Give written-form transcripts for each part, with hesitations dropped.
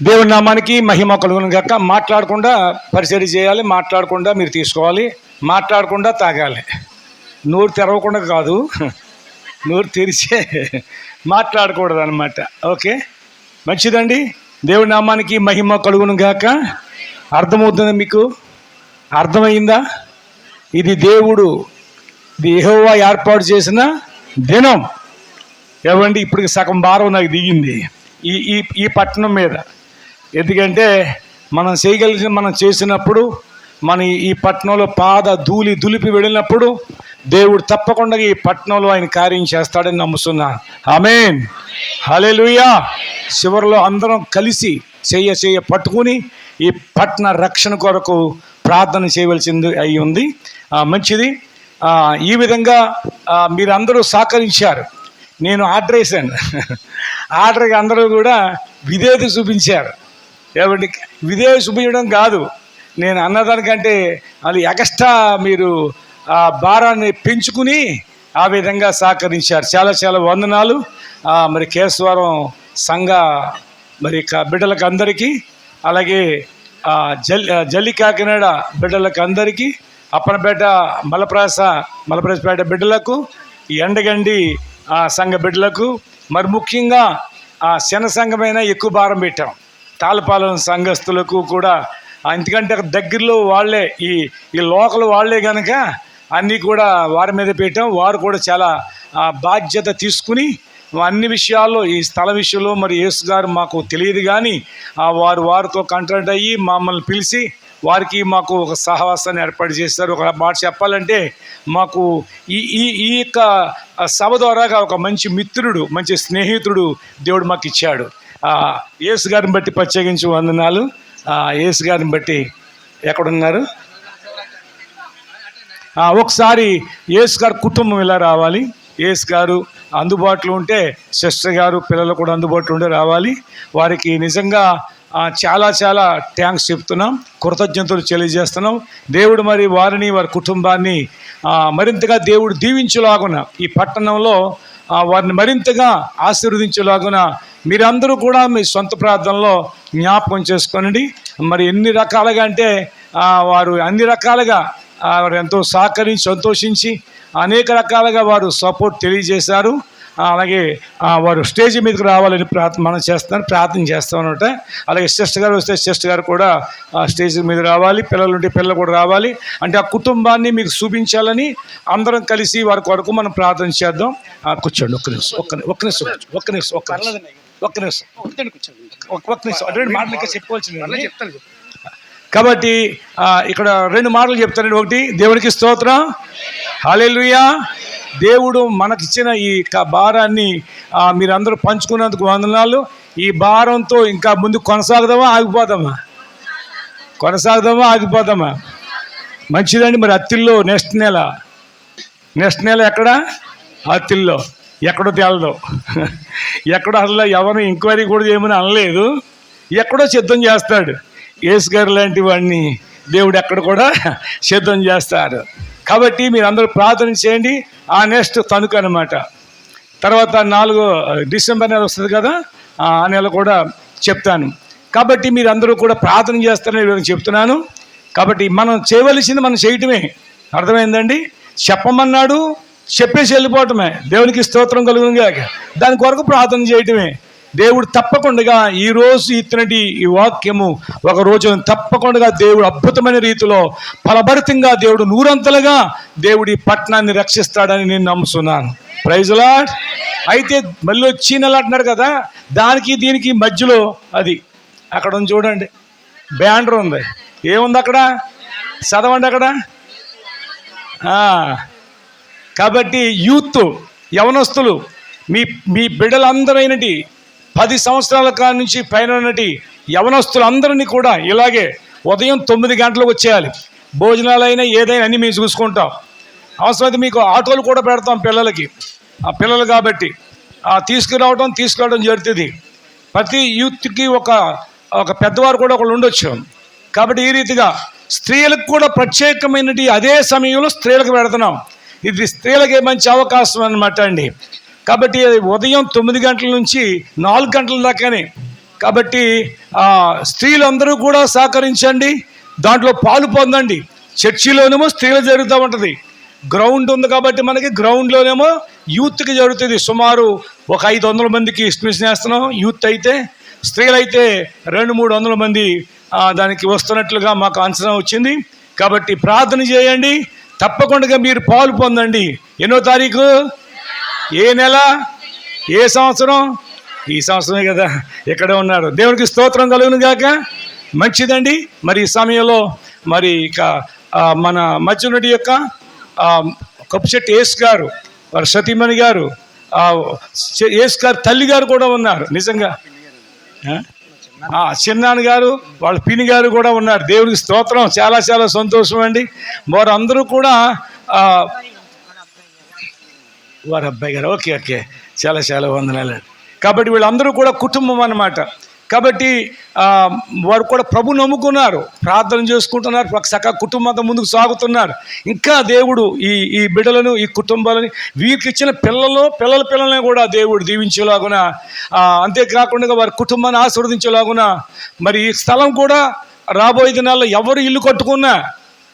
దేవుని నామానికి మహిమ కలుగును గాక. మాట్లాడకుండా పరిచర్య చేయాలి, మాట్లాడకుండా మీరు తీసుకోవాలి, మాట్లాడకుండా తాగాలి. నోరు తెరవకుండా కాదు, నోరు తెరిచే మాట్లాడకూడదు అనమాట. ఓకే, మంచిదండి. దేవుని నామానికి మహిమ కలుగును గాక. అర్థమవుతుందా మీకు? అర్థమైందా? ఇది దేవుడు, ఇది యెహోవా ఏర్పాటు చేసిన దినం. ఏమండి, ఇప్పటికి సగం భారం నాకు దిగింది ఈ ఈ ఈ పట్టణం మీద. ఎందుకంటే మనం చేయగలిగిన మనం చేసినప్పుడు, మన ఈ పట్టణంలో పాద ధూళి దులిపి వెళ్ళినప్పుడు దేవుడు తప్పకుండా ఈ పట్టణంలో ఆయన కార్యం చేస్తాడని నమ్ముతున్నాను. ఆమేన్, హల్లెలూయా. చివరిలో అందరం కలిసి చెయ్య పట్టుకుని ఈ పట్టణ రక్షణ కొరకు ప్రార్థన చేయవలసింది అయి ఉంది. మంచిది. ఈ విధంగా మీరందరూ సహకరించారు. నేను ఆర్డర్ వేసాను, ఆర్డర్కి అందరూ కూడా విధేయత చూపించారు. ఏమంటే విధేయత చూపించడం కాదు, నేను అన్నదానికంటే అది ఎక్స్ట్రా మీరు ఆ భారాన్ని పెంచుకుని ఆ విధంగా సహకరించారు. చాలా చాలా వందనాలు. మరి కేశవరం సంఘ మరి బిడ్డలకు అందరికీ, అలాగే జల్లి కాకినాడ బిడ్డలకు అందరికీ, అప్పనపేట మలప్రాసపేట బిడ్డలకు, ఈ ఎండగండి సంఘ బిడ్డలకు, మరి ముఖ్యంగా శన సంఘమైన ఎక్కువ భారం పెట్టాం. తాళపాలెం సంఘస్థులకు కూడా, ఎందుకంటే దగ్గరలో వాళ్ళే ఈ లోకల్ వాళ్ళే కనుక అన్నీ కూడా వారి మీద పెట్టాం. వారు కూడా చాలా బాధ్యత తీసుకుని అన్ని విషయాల్లో, ఈ స్థల విషయంలో మరి యేసు గారు మాకు తెలియదు కానీ వారితో కాంటాక్ట్ అయ్యి మమ్మల్ని పిలిచి వారికి మాకు ఒక సహవాసాన్ని ఏర్పాటు చేస్తారు. ఒక మాట చెప్పాలంటే మాకు ఈ యొక్క సభ ద్వారాగా ఒక మంచి మిత్రుడు, మంచి స్నేహితుడు దేవుడు మాకు ఇచ్చాడు. యేసు గారిని బట్టి ప్రత్యేకించి వందనాలు. యేసు గారిని బట్టి ఎక్కడున్నారు? ఒకసారి యేసు గారు కుటుంబం ఇలా రావాలి. యేసు గారు అందుబాటులో ఉంటే సిస్టర్ గారు పిల్లలు కూడా అందుబాటులో ఉంటే రావాలి. వారికి నిజంగా చాలా చాలా థ్యాంక్స్ చెప్తున్నాం, కృతజ్ఞతలు తెలియజేస్తున్నాం. దేవుడు మరి వారిని, వారి కుటుంబాన్ని మరింతగా దేవుడు దీవించులాగున, ఈ పట్టణంలో వారిని మరింతగా ఆశీర్వదించేలాగున మీరందరూ కూడా మీ సొంత ప్రార్థనలో జ్ఞాపకం చేసుకోనండి. మరి ఎన్ని రకాలుగా అంటే వారు అన్ని రకాలుగా వారు ఎంతో సహకరించి సంతోషించి అనేక రకాలుగా వారు సపోర్ట్ తెలియజేశారు. అలాగే వారు స్టేజ్ మీదకి రావాలని ప్రార్థన చేస్తామన్నమాట. అలాగే సిస్టర్ గారు వస్తే సిస్టర్ గారు కూడా స్టేజ్ మీద రావాలి, పిల్లలు ఉంటే పిల్లలు కూడా రావాలి. అంటే ఆ కుటుంబాన్ని మీకు చూపించాలని అందరం కలిసి వారి కొరకు మనం ప్రార్థన చేద్దాం. కూర్చోండి, ఒక్క నిమిషం రెండు మాటలు ఇంకా చెప్పుకోవాల్సింది. కాబట్టి ఇక్కడ రెండు మాటలు చెప్తానండి. ఒకటి, దేవునికి స్తోత్రం, హల్లెలూయా. దేవుడు మనకిచ్చిన ఈ భారాన్ని మీరందరూ పంచుకున్నందుకు వందనాలు. ఈ భారంతో ఇంకా ముందు కొనసాగుదామా ఆగిపోదామా? మంచిదండి. మరి అత్తిల్లో నెక్స్ట్ నెల ఎక్కడ? అత్తిల్లో ఎక్కడో తేలదు, ఎక్కడో అసలు ఎవరు ఎంక్వైరీ కూడా చేయమని అనలేదు. ఎక్కడో సిద్ధం చేస్తాడు. యేసు గారు లాంటి వాడిని దేవుడు ఎక్కడ కూడా సిద్ధం చేస్తారు. కాబట్టి మీరు అందరూ ప్రార్థన చేయండి. నెక్స్ట్ తణుకు అనమాట. తర్వాత 4 డిసెంబర్ నెల వస్తుంది కదా, ఆ నెల కూడా చెప్తాను. కాబట్టి మీరు అందరూ కూడా ప్రార్థన చేస్తారని చెప్తున్నాను. కాబట్టి మనం చేయవలసింది మనం చేయటమే. అర్థమైందండి? చెప్పమన్నాడు, చెప్పేసి వెళ్ళిపోవటమే. దేవునికి స్తోత్రం కలుగునుగాక. దాని కొరకు ప్రార్థన చేయటమే. దేవుడు తప్పకుండా ఈరోజు ఇతనటి ఈ వాక్యము ఒక రోజు తప్పకుండా దేవుడు అద్భుతమైన రీతిలో ఫలభరితంగా దేవుడు నూరంతలుగా దేవుడు ఈ పట్టణాన్ని రక్షిస్తాడని నేను నమ్ముతున్నాను. Praise lord. అయితే మళ్ళీ వచ్చి నెల అంటున్నారు కదా, దానికి దీనికి మధ్యలో అది అక్కడ ఉంది చూడండి, బ్యానర్ ఉంది. ఏముంది అక్కడ? చదవండి అక్కడ. కాబట్టి యూత్, యవనస్తులు, మీ బిడ్డలందరైనటి 10 సంవత్సరాల కాడి నుంచి పైన ఉన్నటి యవనస్తులందరినీ కూడా ఇలాగే ఉదయం 9 గంటలకు వచ్చేయాలి. భోజనాలైనా ఏదైనా అన్నీ మేము చూసుకుంటాం. అవసరమైతే మీకు ఆటోలు కూడా పెడతాం పిల్లలకి. పిల్లలు కాబట్టి తీసుకురావడం జరుగుతుంది. ప్రతి యూత్కి ఒక పెద్దవారు కూడా ఒకళ్ళు ఉండొచ్చు. కాబట్టి ఈ రీతిగా స్త్రీలకు కూడా ప్రత్యేకమైనటి అదే సమయంలో స్త్రీలకు పెడుతున్నాం. ఇది స్త్రీలకే మంచి అవకాశం అన్నమాట అండి. కాబట్టి ఉదయం 9 గంటల నుంచి 4 గంటల దాకానే కాబట్టి స్త్రీలందరూ కూడా సహకరించండి, దాంట్లో పాలు పొందండి. చర్చిలోనేమో స్త్రీలు జరుగుతూ ఉంటుంది, గ్రౌండ్ ఉంది కాబట్టి మనకి గ్రౌండ్లోనేమో యూత్కి జరుగుతుంది. సుమారు ఒక 500 మందికి ఎస్టిమేషన్ వేస్తున్నాం. యూత్ అయితే, స్త్రీలైతే 200-300 మంది దానికి వస్తున్నట్లుగా మాకు అంచనా వచ్చింది. కాబట్టి ప్రార్థన చేయండి, తప్పకుండా మీరు పాలు పొందండి. ఎన్నో తారీఖు, ఏ నెల, ఏ సంవత్సరం? ఈ సంవత్సరమే కదా, ఇక్కడే ఉన్నారు. దేవునికి స్తోత్రం కలుగును గాక. మంచిదండి. మరి ఈ సమయంలో మరి ఇక మన మధ్యనుడి యొక్క కప్పుచెట్టి యేసు గారు, వారి సతీమణి గారు, యేసు గారు తల్లి గారు కూడా ఉన్నారు. నిజంగా చిన్నాన్న గారు, వాళ్ళ పిన్ని గారు కూడా ఉన్నారు. దేవునికి స్తోత్రం. చాలా చాలా సంతోషం అండి. వారందరూ కూడా వారి అబ్బాయి గారు. ఓకే ఓకే, చాలా చాలా వందనాలు. కాబట్టి వీళ్ళందరూ కూడా కుటుంబం అన్నమాట. కాబట్టి వారు కూడా ప్రభు నమ్ముకున్నారు, ప్రార్థన చేసుకుంటున్నారు, చక్కగా కుటుంబంతో ముందుకు సాగుతున్నారు. ఇంకా దేవుడు ఈ బిడ్డలను, ఈ కుటుంబాలని, వీరికి ఇచ్చిన పిల్లలని కూడా దేవుడు దీవించేలాగున, అంతేకాకుండా వారి కుటుంబాన్ని ఆశీర్వదించేలాగున, మరి ఈ స్థలం కూడా రాబోయే దినాల్లో ఎవరు ఇల్లు కట్టుకున్నా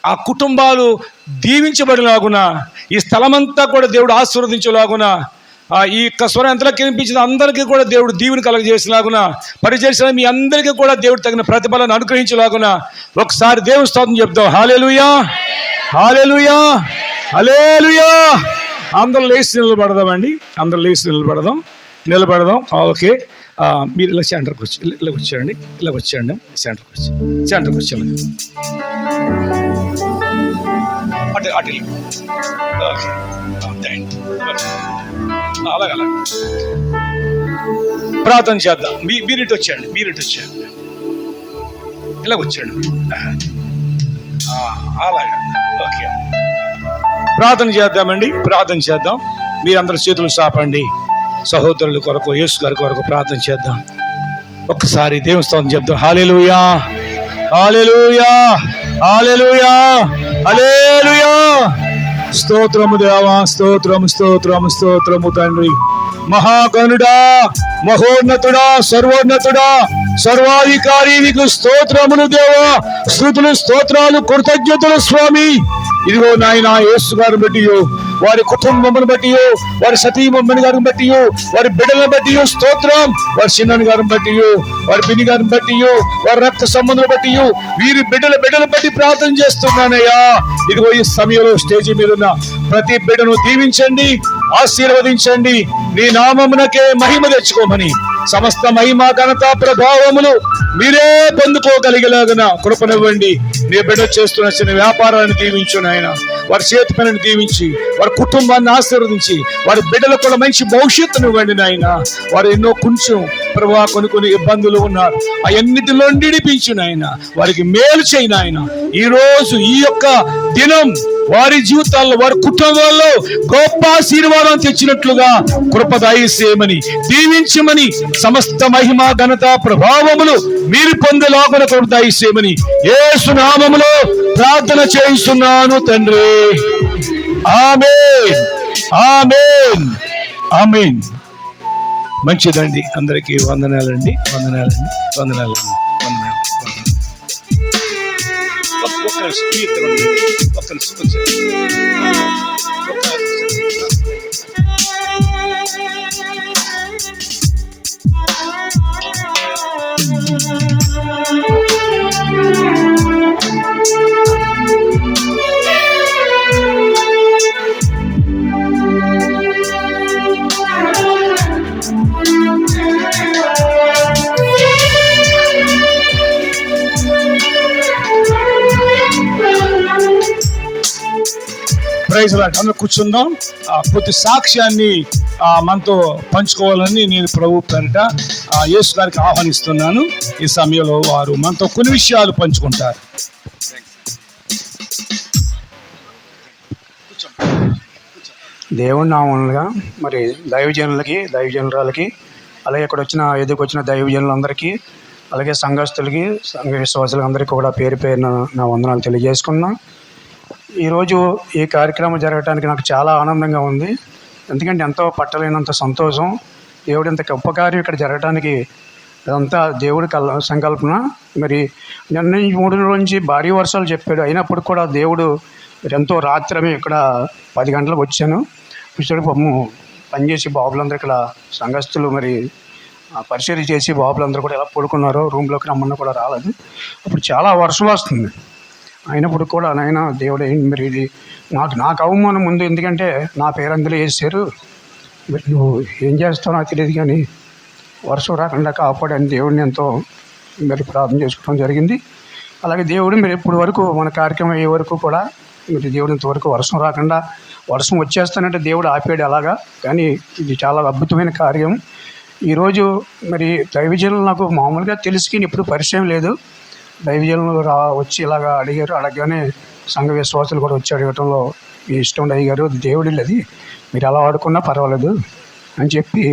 ఆ కుటుంబాలు దీవించబడిలాగున, ఈ స్థలమంతా కూడా దేవుడు ఆశీర్వదించేలాగున, ఈ స్వరం ఎంతలోకి వినిపించిన అందరికీ కూడా దేవుడు దీవెన కలగజేసేలాగున, పరిచయం మీ అందరికీ కూడా దేవుడు తగిన ప్రతిఫలాన్ని అనుగ్రహించేలాగున ఒకసారి దేవుని స్తోత్రం చెప్తాం. హల్లెలూయా, హల్లెలూయా, హల్లెలూయా. అందరూ లేచి నిలబడదామండి, అందరూ లేచి నిలబడదాం. ఓకే, మీరు ఇలా సెంటర్కి వచ్చి ఇలా వచ్చేయండి, సెంటర్కి వచ్చేయండి. అటు అలాగే ప్రార్థన చేద్దాం. మీరు ఇటు వచ్చేయండి, ఇలా వచ్చేయండి. అలాగే ఓకే, ప్రార్థన చేద్దాం. మీరందరూ చేతులు చాపండి. సహోదరుల కొరకు, యేసు గారి కొరకు ప్రార్థన చేద్దాం. ఒక్కసారి దేవుని స్తోత్రం చెప్దాం. హల్లెలూయా, హల్లెలూయా, హల్లెలూయా, హల్లెలూయా. స్తోత్రము దేవా, స్తోత్రము తండ్రి. మహాగణుడా, మహోన్నతుడా, సర్వోన్నతుడా, సర్వాధికారి, నీకు స్తోత్రములు దేవా. స్తుతులు, స్తోత్రాలు, కృతజ్ఞతలు స్వామి. ఇదిగో నాయన, యేసు గారిని బట్టి, వారి కుటుంబమును బట్టి, వారి సతీమమ్మని గారిని బట్టి, వారి బిడ్డలను బట్టి స్తోత్రం. వారి చిన్నని గారిని బట్టి, వారి పిన్ని గారిని బట్టి, వారి రక్త సంబంధులను బట్టి, వీరి బిడ్డల బట్టి ప్రార్థన చేస్తున్నానయ్యా. ఇదిగో ఈ సమయంలో స్టేజి మీద ఉన్న ప్రతి బిడ్డను దీవించండి, ఆశీర్వదించండి. నీ నామమునకే మహిమ తెచ్చుకోమని, సమస్త మహిమ, ఘనత, ప్రభావములు మీరే పొందుకోగలిగేలాగా కృపనివ్వండి. నీ బిడ్డ చేస్తున్న చిన్న వ్యాపారాన్ని దీవించు నాయన. వారి చేతి పనిని దీవించి, వారి కుటుంబాన్ని ఆశీర్వదించి, వారి బిడ్డలకు కూడా మంచి భవిష్యత్తునివ్వండి నాయన. వారు ఎన్నో కొంచెం ప్రభా కొన్ని ఇబ్బందులు ఉన్నారు, అవన్నిటిలో నిడిపించు నాయన. వారికి మేలు చేయి నాయన. ఈ రోజు ఈ యొక్క దినం వారి జీవితాల్లో, వారి కుటుంబాల్లో గొప్ప ఆశీర్వాదం తెచ్చినట్లుగా కృప దయచేయమని, దీవించమని, సమస్త మహిమ, ఘనత, ప్రభావములు మీరు పొందేలాగా కృప దయచేయమని యేసు నామములో ప్రార్థన చేస్తున్నాను తండ్రి. ఆమేన్, ఆమేన్, ఆమేన్. మంచిదండి. అందరికీ వందనాలండి. అందరూ కూర్చుందాం. ప్రతి సాక్ష్యాన్ని మనతో పంచుకోవాలని నేను ప్రభు పేరిట యేసు గారికి ఆహ్వానిస్తున్నాను. ఈ సమయంలో వారు మనతో కొన్ని విషయాలు పంచుకుంటారు. దేవుని నామములుగా మరి దైవజనురాలకి, అలాగే ఇక్కడ ఎదుకొచ్చిన దైవజనులందరికీ, అలాగే సంఘస్థులకి, సంఘ విశ్వాసులకి అందరికీ కూడా పేరు పేరున నా వందనాలు తెలియజేసుకున్నా. ఈరోజు ఈ కార్యక్రమం జరగడానికి నాకు చాలా ఆనందంగా ఉంది. ఎందుకంటే ఎంతో పట్టలేనంత సంతోషం. దేవుడు ఇంత గొప్ప కార్యం ఇక్కడ జరగడానికి అదంతా దేవుడి సంకల్పన. మరి నిన్న 3 రోజుల నుంచి భారీ వర్షాలు చెప్పాడు. అయినప్పుడు కూడా దేవుడు మరి ఎంతో రాత్రి ఇక్కడ 10 గంటలకు వచ్చాను. వచ్చాడు పాపము పనిచేసి బాబులందరూ ఇక్కడ సంఘస్థులు మరి పరిచయం చేసి బాబులందరూ కూడా ఎలా పడుకున్నారో, రూమ్లోకి రమ్మన్నా కూడా రాలేదు. అప్పుడు చాలా వర్షం వస్తుంది. అయినప్పుడు కూడా నాయన దేవుడు మరి ఇది నాకు అవమానం ముందు, ఎందుకంటే నా పేరు అందులో వేసారు. మరి నువ్వు ఏం చేస్తావు నాకు తెలియదు, కానీ వర్షం రాకుండా కాపాడని దేవుడిని ఎంతో మరి ప్రార్థన చేసుకోవడం జరిగింది. అలాగే దేవుడు మరి ఇప్పటి వరకు మన కార్యక్రమం అయ్యే వరకు కూడా మరి దేవుడు ఇంతవరకు వర్షం రాకుండా, వర్షం వచ్చేస్తానంటే దేవుడు ఆపాడు అలాగా. కానీ ఇది చాలా అద్భుతమైన కార్యం. ఈరోజు మరి దైవజనులు నాకు మామూలుగా తెలుసుకుని ఇప్పుడు పరిచయం లేదు. దైవజనులు వచ్చి ఇలాగా అడిగారు. అడగగానే సంఘ విశ్వాసులు కూడా వచ్చి అడగటంలో మీ ఇష్టం అయ్యారు, దేవుడి అది మీరు ఎలా వాడుకున్నా పర్వాలేదు అని చెప్పి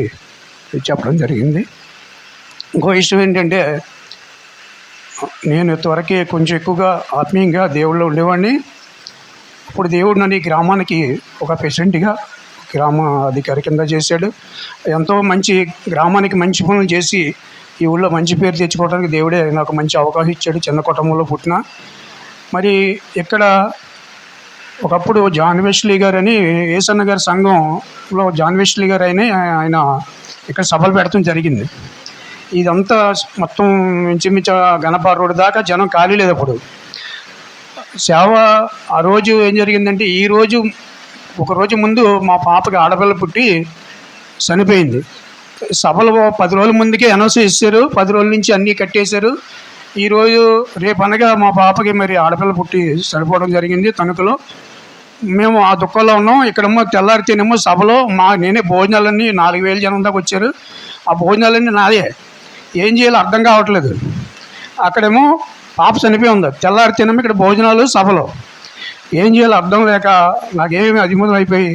చెప్పడం జరిగింది. ఇంకో విషయం ఏంటంటే, నేను ఇంతవరకు కొంచెం ఎక్కువగా ఆత్మీయంగా దేవుళ్ళు ఉండేవాడిని. ఇప్పుడు దేవుడు నన్ను ఈ గ్రామానికి ఒక ప్రెసిడెంట్గా, గ్రామ అధికారి కింద చేశాడు. ఎంతో మంచి గ్రామానికి మంచి పనులు చేసి ఈ ఊళ్ళో మంచి పేరు తెచ్చుకోవడానికి దేవుడే నాకు మంచి అవకాశం ఇచ్చాడు. చిన్న కుటుంబంలో పుట్టిన మరి ఇక్కడ ఒకప్పుడు జాన్ వెస్లీ గారు అని ఏసన్న గారి సంఘంలో జాన్ వెస్లీ గారు ఆయన ఇక్కడ సభలు పెడతాం జరిగింది. ఇదంతా మొత్తం ఇంచుమించు గణపార రోడ్డు దాకా జనం ఖాళీ లేదు. అప్పుడు సేవ ఆ రోజు ఏం జరిగిందంటే, ఈరోజు ఒకరోజు ముందు మా పాపకి ఆడపిల్ల పుట్టి చనిపోయింది. సభలు 10 రోజుల ముందుకే అనౌన్స్ చేశారు. 10 రోజుల నుంచి అన్నీ కట్టేశారు. ఈరోజు రేపు అనగా మా పాపకి మరి ఆడపిల్ల పుట్టి చనిపోవడం జరిగింది తణుకులో. మేము ఆ దుఃఖంలో ఉన్నాం. ఇక్కడేమో తెల్లారితేనేమో సభలో నేనే భోజనాలన్నీ 4,000 జనం దాకా వచ్చారు. ఆ భోజనాలన్నీ నాదే. ఏం చేయాలో అర్థం కావట్లేదు. అక్కడేమో పాప చనిపోయి ఉంది, తెల్లారితేనేమో ఇక్కడ భోజనాలు సభలో. ఏం చేయాలో అర్థం లేక నాకేమేమి అధిమతం అయిపోయి,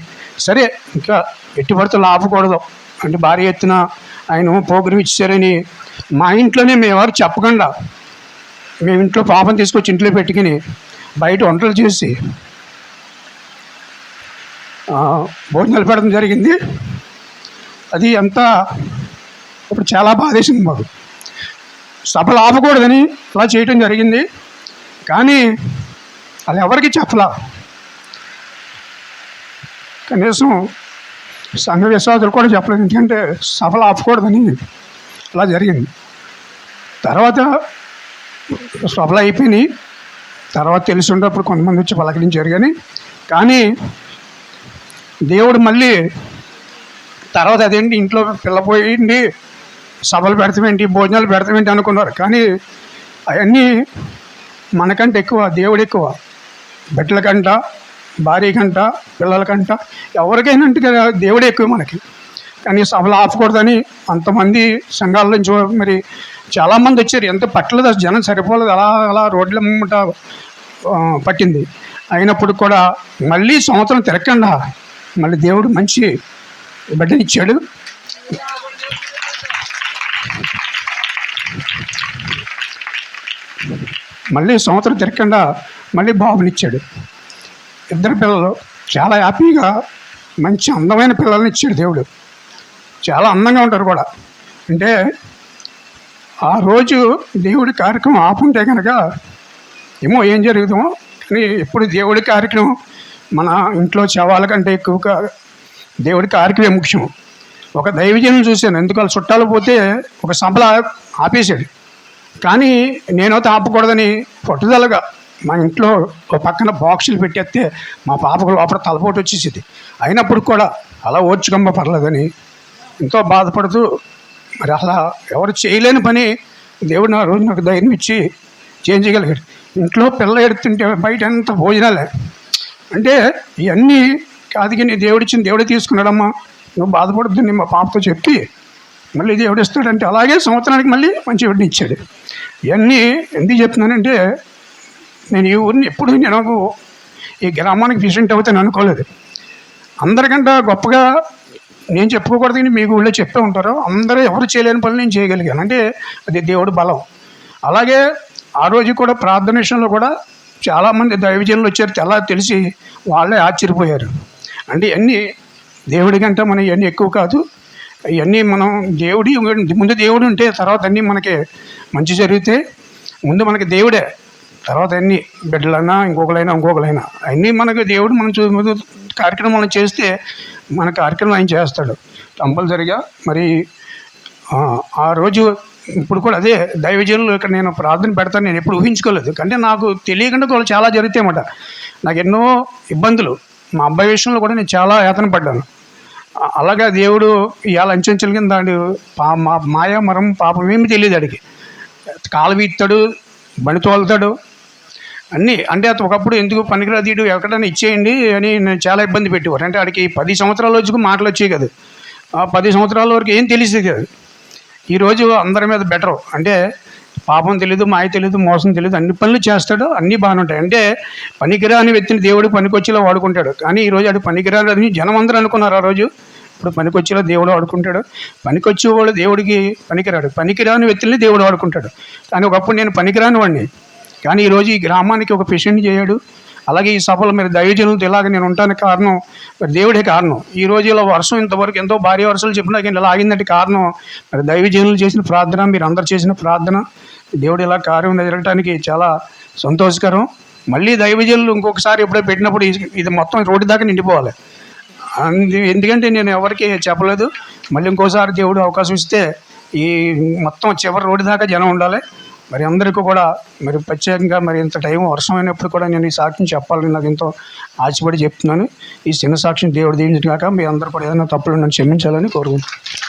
సరే ఇంకా ఎట్టి పడితే ఆపకూడదు అంటే భారీ ఎత్తున ఆయన ప్రోగ్రాం ఇచ్చారని మా ఇంట్లోనే మేమెవరు చెప్పకుండా మేము ఇంట్లో పాపను తీసుకొచ్చి ఇంట్లో పెట్టుకుని బయట వంటలు చేసి భోజనాలు పెట్టడం జరిగింది. అది అంతా ఇప్పుడు చాలా బాధేసింది మాకు. సభలు ఆపకూడదని అలా చేయటం జరిగింది. కానీ అది ఎవరికి చెప్పలా. కనీసం సంఘ విశ్వాసులు కూడా చెప్పలేదు, ఎందుకంటే సభలు ఆపకూడదని అలా జరిగింది. తర్వాత సభలు అయిపోయినాయి. తర్వాత తెలిసి ఉండేప్పుడు కొంతమంది వచ్చి పలకరించారు. కానీ దేవుడు మళ్ళీ తర్వాత అదేంటి ఇంట్లో పిల్లపోయింది, సభలు పెడతామేంటి, భోజనాలు పెడతామేంటి అనుకున్నారు. కానీ అవన్నీ మనకంటే ఎక్కువ దేవుడు ఎక్కువ. బిడ్డల కంట, భార్య కంట, పిల్లల కంట, ఎవరికైనా అంటే దేవుడే ఎక్కువ మనకి. కానీ సభలు ఆపకూడదని అంతమంది సంఘాల నుంచి మరి చాలామంది వచ్చారు. ఎంత పట్టలేదు, జనం సరిపోలేదు, అలా అలా రోడ్ల ముంట పట్టింది. అయినప్పుడు కూడా మళ్ళీ సంవత్సరం తిరగకుండా మళ్ళీ దేవుడు మంచి బిడ్డనిచ్చాడు. మళ్ళీ సంవత్సరం తిరగకుండా మళ్ళీ బాబునిచ్చాడు. 2 పిల్లలు చాలా హ్యాపీగా మంచి అందమైన పిల్లల్ని ఇచ్చాడు దేవుడు. చాలా అందంగా ఉంటారు కూడా. అంటే ఆ రోజు దేవుడి కార్యక్రమం ఆపుంటే కనుక ఏమో ఏం జరుగుతామో. కానీ ఎప్పుడు దేవుడి కార్యక్రమం మన ఇంట్లో శవాల కంటే ఎక్కువగా దేవుడి కార్యక్రమం ముఖ్యం. ఒక దైవజనం చూశాను, ఎందుకు వాళ్ళు చుట్టాలు పోతే ఒక సభలు ఆపేశాడు. కానీ నేనైతే ఆపకూడదని పట్టుదలగా మా ఇంట్లో ఒక పక్కన బాక్సులు పెట్టేస్తే మా పాపకు లోపల తలపోటు వచ్చేసింది. అయినప్పుడు కూడా అలా ఓర్చుకమ్మ పర్లేదని ఎంతో బాధపడుతూ మరి అలా ఎవరు చేయలేని పని దేవుడు నా రోజు నాకు ధైర్యం ఇచ్చి చేయించగలిగాడు. ఇంట్లో పిల్ల ఎడుతుంటే బయట ఎంత భోజనాలే. అంటే ఇవన్నీ కాదుకి నీ దేవుడిచ్చింది దేవుడే తీసుకున్నాడమ్మా, నువ్వు బాధపడుతుంది మా పాపతో చెప్పి మళ్ళీ దేవుడు ఇస్తాడంటే అలాగే సంవత్సరానికి మళ్ళీ మంచి బిడ్డని ఇచ్చాడు. ఇవన్నీ ఎందుకు చెప్తున్నానంటే, నేను ఈ ఊరిని ఎప్పుడు నేను ఈ గ్రామానికి ప్రెసిడెంట్ అవుతాను అనుకోలేదు. అందరికంటే గొప్పగా నేను చెప్పుకోకూడదు, కానీ మీకు ఊళ్ళో చెప్పే ఉంటారు. అందరూ ఎవరు చేయలేని పనులు నేను చేయగలిగాను అంటే అది దేవుడు బలం. అలాగే ఆ రోజు కూడా ప్రార్థన విషయంలో కూడా చాలామంది దైవజనులు వచ్చారు. తెలా తెలిసి వాళ్ళే ఆశ్చర్యపోయారు. అంటే ఇవన్నీ దేవుడి కంటే మనం ఇవన్నీ ఎక్కువ కాదు. ఇవన్నీ మనం ముందు దేవుడు ఉంటే తర్వాత అన్నీ మనకి మంచి జరిగితే ముందు మనకి దేవుడే, తర్వాత అన్నీ బిడ్డలైనా ఇంకొకలైనా అన్నీ మనకి దేవుడు ముందు కార్యక్రమాలు చేస్తే మన కార్యక్రమం ఆయన చేస్తాడు కంపల్సరిగా. మరి ఆ రోజు ఇప్పుడు కూడా అదే దైవజనులు ఇక్కడ నేను ప్రార్థన పెడతాను, నేను ఎప్పుడు ఊహించుకోలేదు. అంటే నాకు తెలియకుండా వాళ్ళు చాలా జరుగుతాయన్నమాట. నాకు ఎన్నో ఇబ్బందులు, మా అబ్బాయి విషయంలో కూడా నేను చాలా యాతన పడ్డాను. అలాగే దేవుడు ఇవాళ అంచెంచెల కింద మాయ మరం పాపం ఏమి తెలియదు అడిగి కాలు ఇస్తాడు, బండి తోలుతాడు అన్నీ. అంటే అతను ఒకప్పుడు ఎందుకు పనికిరాదీడు ఎక్కడైనా ఇచ్చేయండి అని నేను చాలా ఇబ్బంది పెట్టేవారు. అంటే ఆడికి 10 సంవత్సరాల వచ్చి మాటలు వచ్చాయి కదా, 10 సంవత్సరాల వరకు ఏం తెలిసేది కాదు. ఈరోజు అందరి మీద బెటరు. అంటే పాపం తెలీదు, మాయ తెలీదు, మోసం తెలీదు, అన్ని పనులు చేస్తాడు, అన్నీ బాగానే ఉంటాయి. అంటే పనికిరాని వ్యక్తిని దేవుడు పనికొచ్చేలా వాడుకుంటాడు. కానీ ఈరోజు అది పనికిరాని జనం అందరూ అనుకున్నారు ఆ రోజు. ఇప్పుడు పనికొచ్చేలా దేవుడు వాడుకుంటాడు. పనికొచ్చేవాడు దేవుడికి పనికిరాడు, పనికిరాని వ్యక్తుల్ని దేవుడు వాడుకుంటాడు. కానీ ఒకప్పుడు నేను పనికిరాని వాడిని, కానీ ఈరోజు ఈ గ్రామానికి ఒక ప్రెసిడెంట్ చేయడు. అలాగే ఈ సభలో మీరు దైవజనులతో ఇలాగ నేను ఉంటానికి కారణం మరి దేవుడే కారణం. ఈ రోజు ఇలా వర్షం ఇంతవరకు ఎంతో భారీ వర్షాలు చెప్పినా కానీ ఇలా ఆగిందంటే కారణం మరి దైవజనులు చేసిన ప్రార్థన, మీరు అందరు చేసిన ప్రార్థన. దేవుడు ఇలా కార్యం జరగడానికి చాలా సంతోషకరం. మళ్ళీ దైవజనులు ఇంకొకసారి ఎప్పుడో పెట్టినప్పుడు ఇది మొత్తం రోడ్డు దాకా నిండిపోవాలి. ఎందుకంటే నేను ఎవరికి చెప్పలేదు, మళ్ళీ ఇంకోసారి దేవుడు అవకాశం ఇస్తే ఈ మొత్తం చివరి రోడ్డు దాకా జనం ఉండాలి. మరి అందరికీ కూడా మరి ప్రత్యేకంగా మరి ఇంత టైం వర్షం అయినప్పుడు కూడా నేను ఈ సాక్ష్యం చెప్పాలని నాకు ఎంతో ఆశపడి చెప్తున్నాను. ఈ చిన్న సాక్ష్యం దేవుడు దీవించగాక మీ అందరూ కూడా ఏదైనా తప్పులు నన్ను క్షమించాలని కోరుకుంటున్నాను.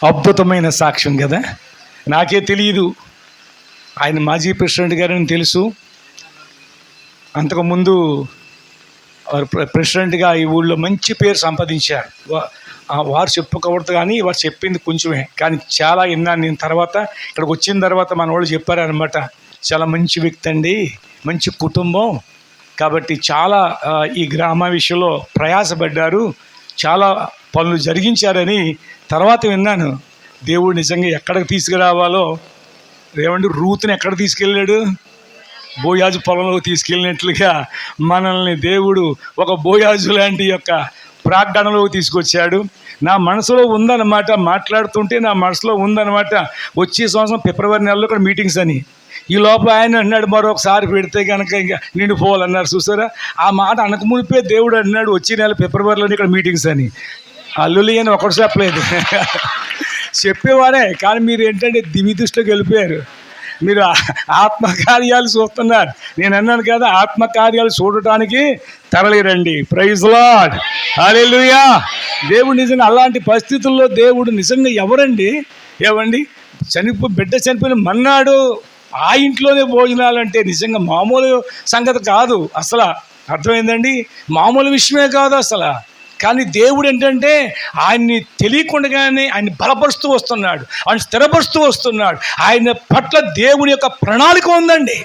అద్భుతమైన సాక్ష్యం కదా. నాకే తెలియదు, ఆయన మాజీ ప్రెసిడెంట్ గారని తెలుసు. అంతకుముందు వారు ప్రెసిడెంట్గా ఈ ఊళ్ళో మంచి పేరు సంపాదించారు. వారు చెప్పుకోవద్దు కానీ వారు చెప్పింది కొంచెమే, కానీ చాలా విన్నాను నేను. తర్వాత ఇక్కడికి వచ్చిన తర్వాత మన వాళ్ళు చెప్పారనమాట, చాలా మంచి వ్యక్తి అండి, మంచి కుటుంబం, కాబట్టి చాలా ఈ గ్రామ విషయంలో ప్రయాసపడ్డారు, చాలా పనులు జరిగించారని తర్వాత విన్నాను. దేవుడు నిజంగా ఎక్కడికి తీసుకురావాలో ఏమండి, రూతుని ఎక్కడ తీసుకెళ్ళాడు? బోయాజు పొలంలో తీసుకెళ్ళినట్లుగా మనల్ని దేవుడు ఒక బోయాజు లాంటి యొక్క ప్రార్థనలో తీసుకొచ్చాడు. నా మనసులో ఉందన్నమాట, మాట్లాడుతుంటే నా మనసులో ఉందన్నమాట. వచ్చే సంవత్సరం ఫిబ్రవరి నెలలో కూడా మీటింగ్స్ అని. ఈ లోపల ఆయన అన్నాడు, మరొకసారి పెడితే కనుక ఇంకా నిండిపోవాలన్నారు. చూసారా, ఆ మాట అనక మునిపే దేవుడు అన్నాడు వచ్చే నెల ఫిబ్రవరిలోనే ఇక్కడ మీటింగ్స్ అని. అల్లులి అని ఒకటి చెప్పలేదు, చెప్పేవారే. కానీ మీరు ఏంటంటే దివి దృష్టిలోకి వెళ్ళిపోయారు. మీరు ఆత్మకార్యాలు చూస్తున్నారు. నేను అన్నాను కదా, ఆత్మకార్యాలు చూడటానికి తరలిరండి. ప్రైజ్ లార్డ్, హల్లెలూయా. దేవుడు నిజంగా అలాంటి పరిస్థితుల్లో దేవుడు నిజంగా ఎవరండి, ఏవండి, బిడ్డ చనిపోయిన మన్నాడు ఆ ఇంట్లోనే భోజనాలంటే నిజంగా మామూలు సంగతి కాదు అసలు. అర్థమైందండి, మామూలు విషయమే కాదు అసలు. కానీ దేవుడు ఏంటంటే ఆయన్ని తెలియకుండానే ఆయన్ని బలపరుస్తూ వస్తున్నాడు, ఆయన స్థిరపరుస్తూ వస్తున్నాడు. ఆయన పట్ల దేవుని యొక్క ప్రణాళిక ఉందండి.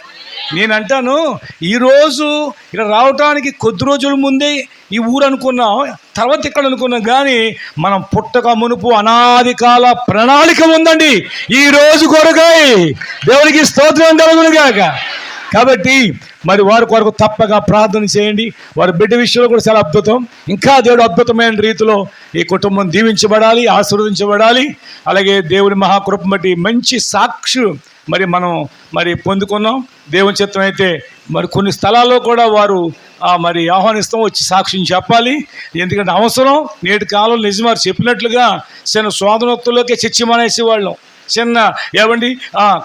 నేను అంటాను, ఈరోజు ఇక్కడ రావటానికి కొద్ది రోజుల ముందే ఈ ఊరు అనుకున్నాం, తర్వాత ఇక్కడ అనుకున్నాం, కానీ మనం పుట్టక మునుపు అనాది కాల ప్రణాళిక ఉందండి ఈ రోజు కొరకై. దేవునికి స్తోత్రం కలుగునుగాక. కాబట్టి మరి వారి కొరకు తప్పగా ప్రార్థన చేయండి. వారి బిడ్డ విషయంలో కూడా చాలా అద్భుతం. ఇంకా దేవుడు అద్భుతమైన రీతిలో ఈ కుటుంబం దీవించబడాలి, ఆశీర్వదించబడాలి. అలాగే దేవుని మహాకృప బట్టి మంచి సాక్షి మనం పొందుకున్నాం. దేవుని చిత్తం అయితే మరి కొన్ని స్థలాల్లో కూడా వారు మరి ఆహ్వానిస్తాం, వచ్చి సాక్ష్యం చెప్పాలి. ఎందుకంటే అవసరం. నేటి కాలంలో నిజమారు చెప్పినట్లుగా చిన్న శోధనోత్తుల్లోకే చర్చి మానేసేవాళ్ళం. చిన్న ఏమండి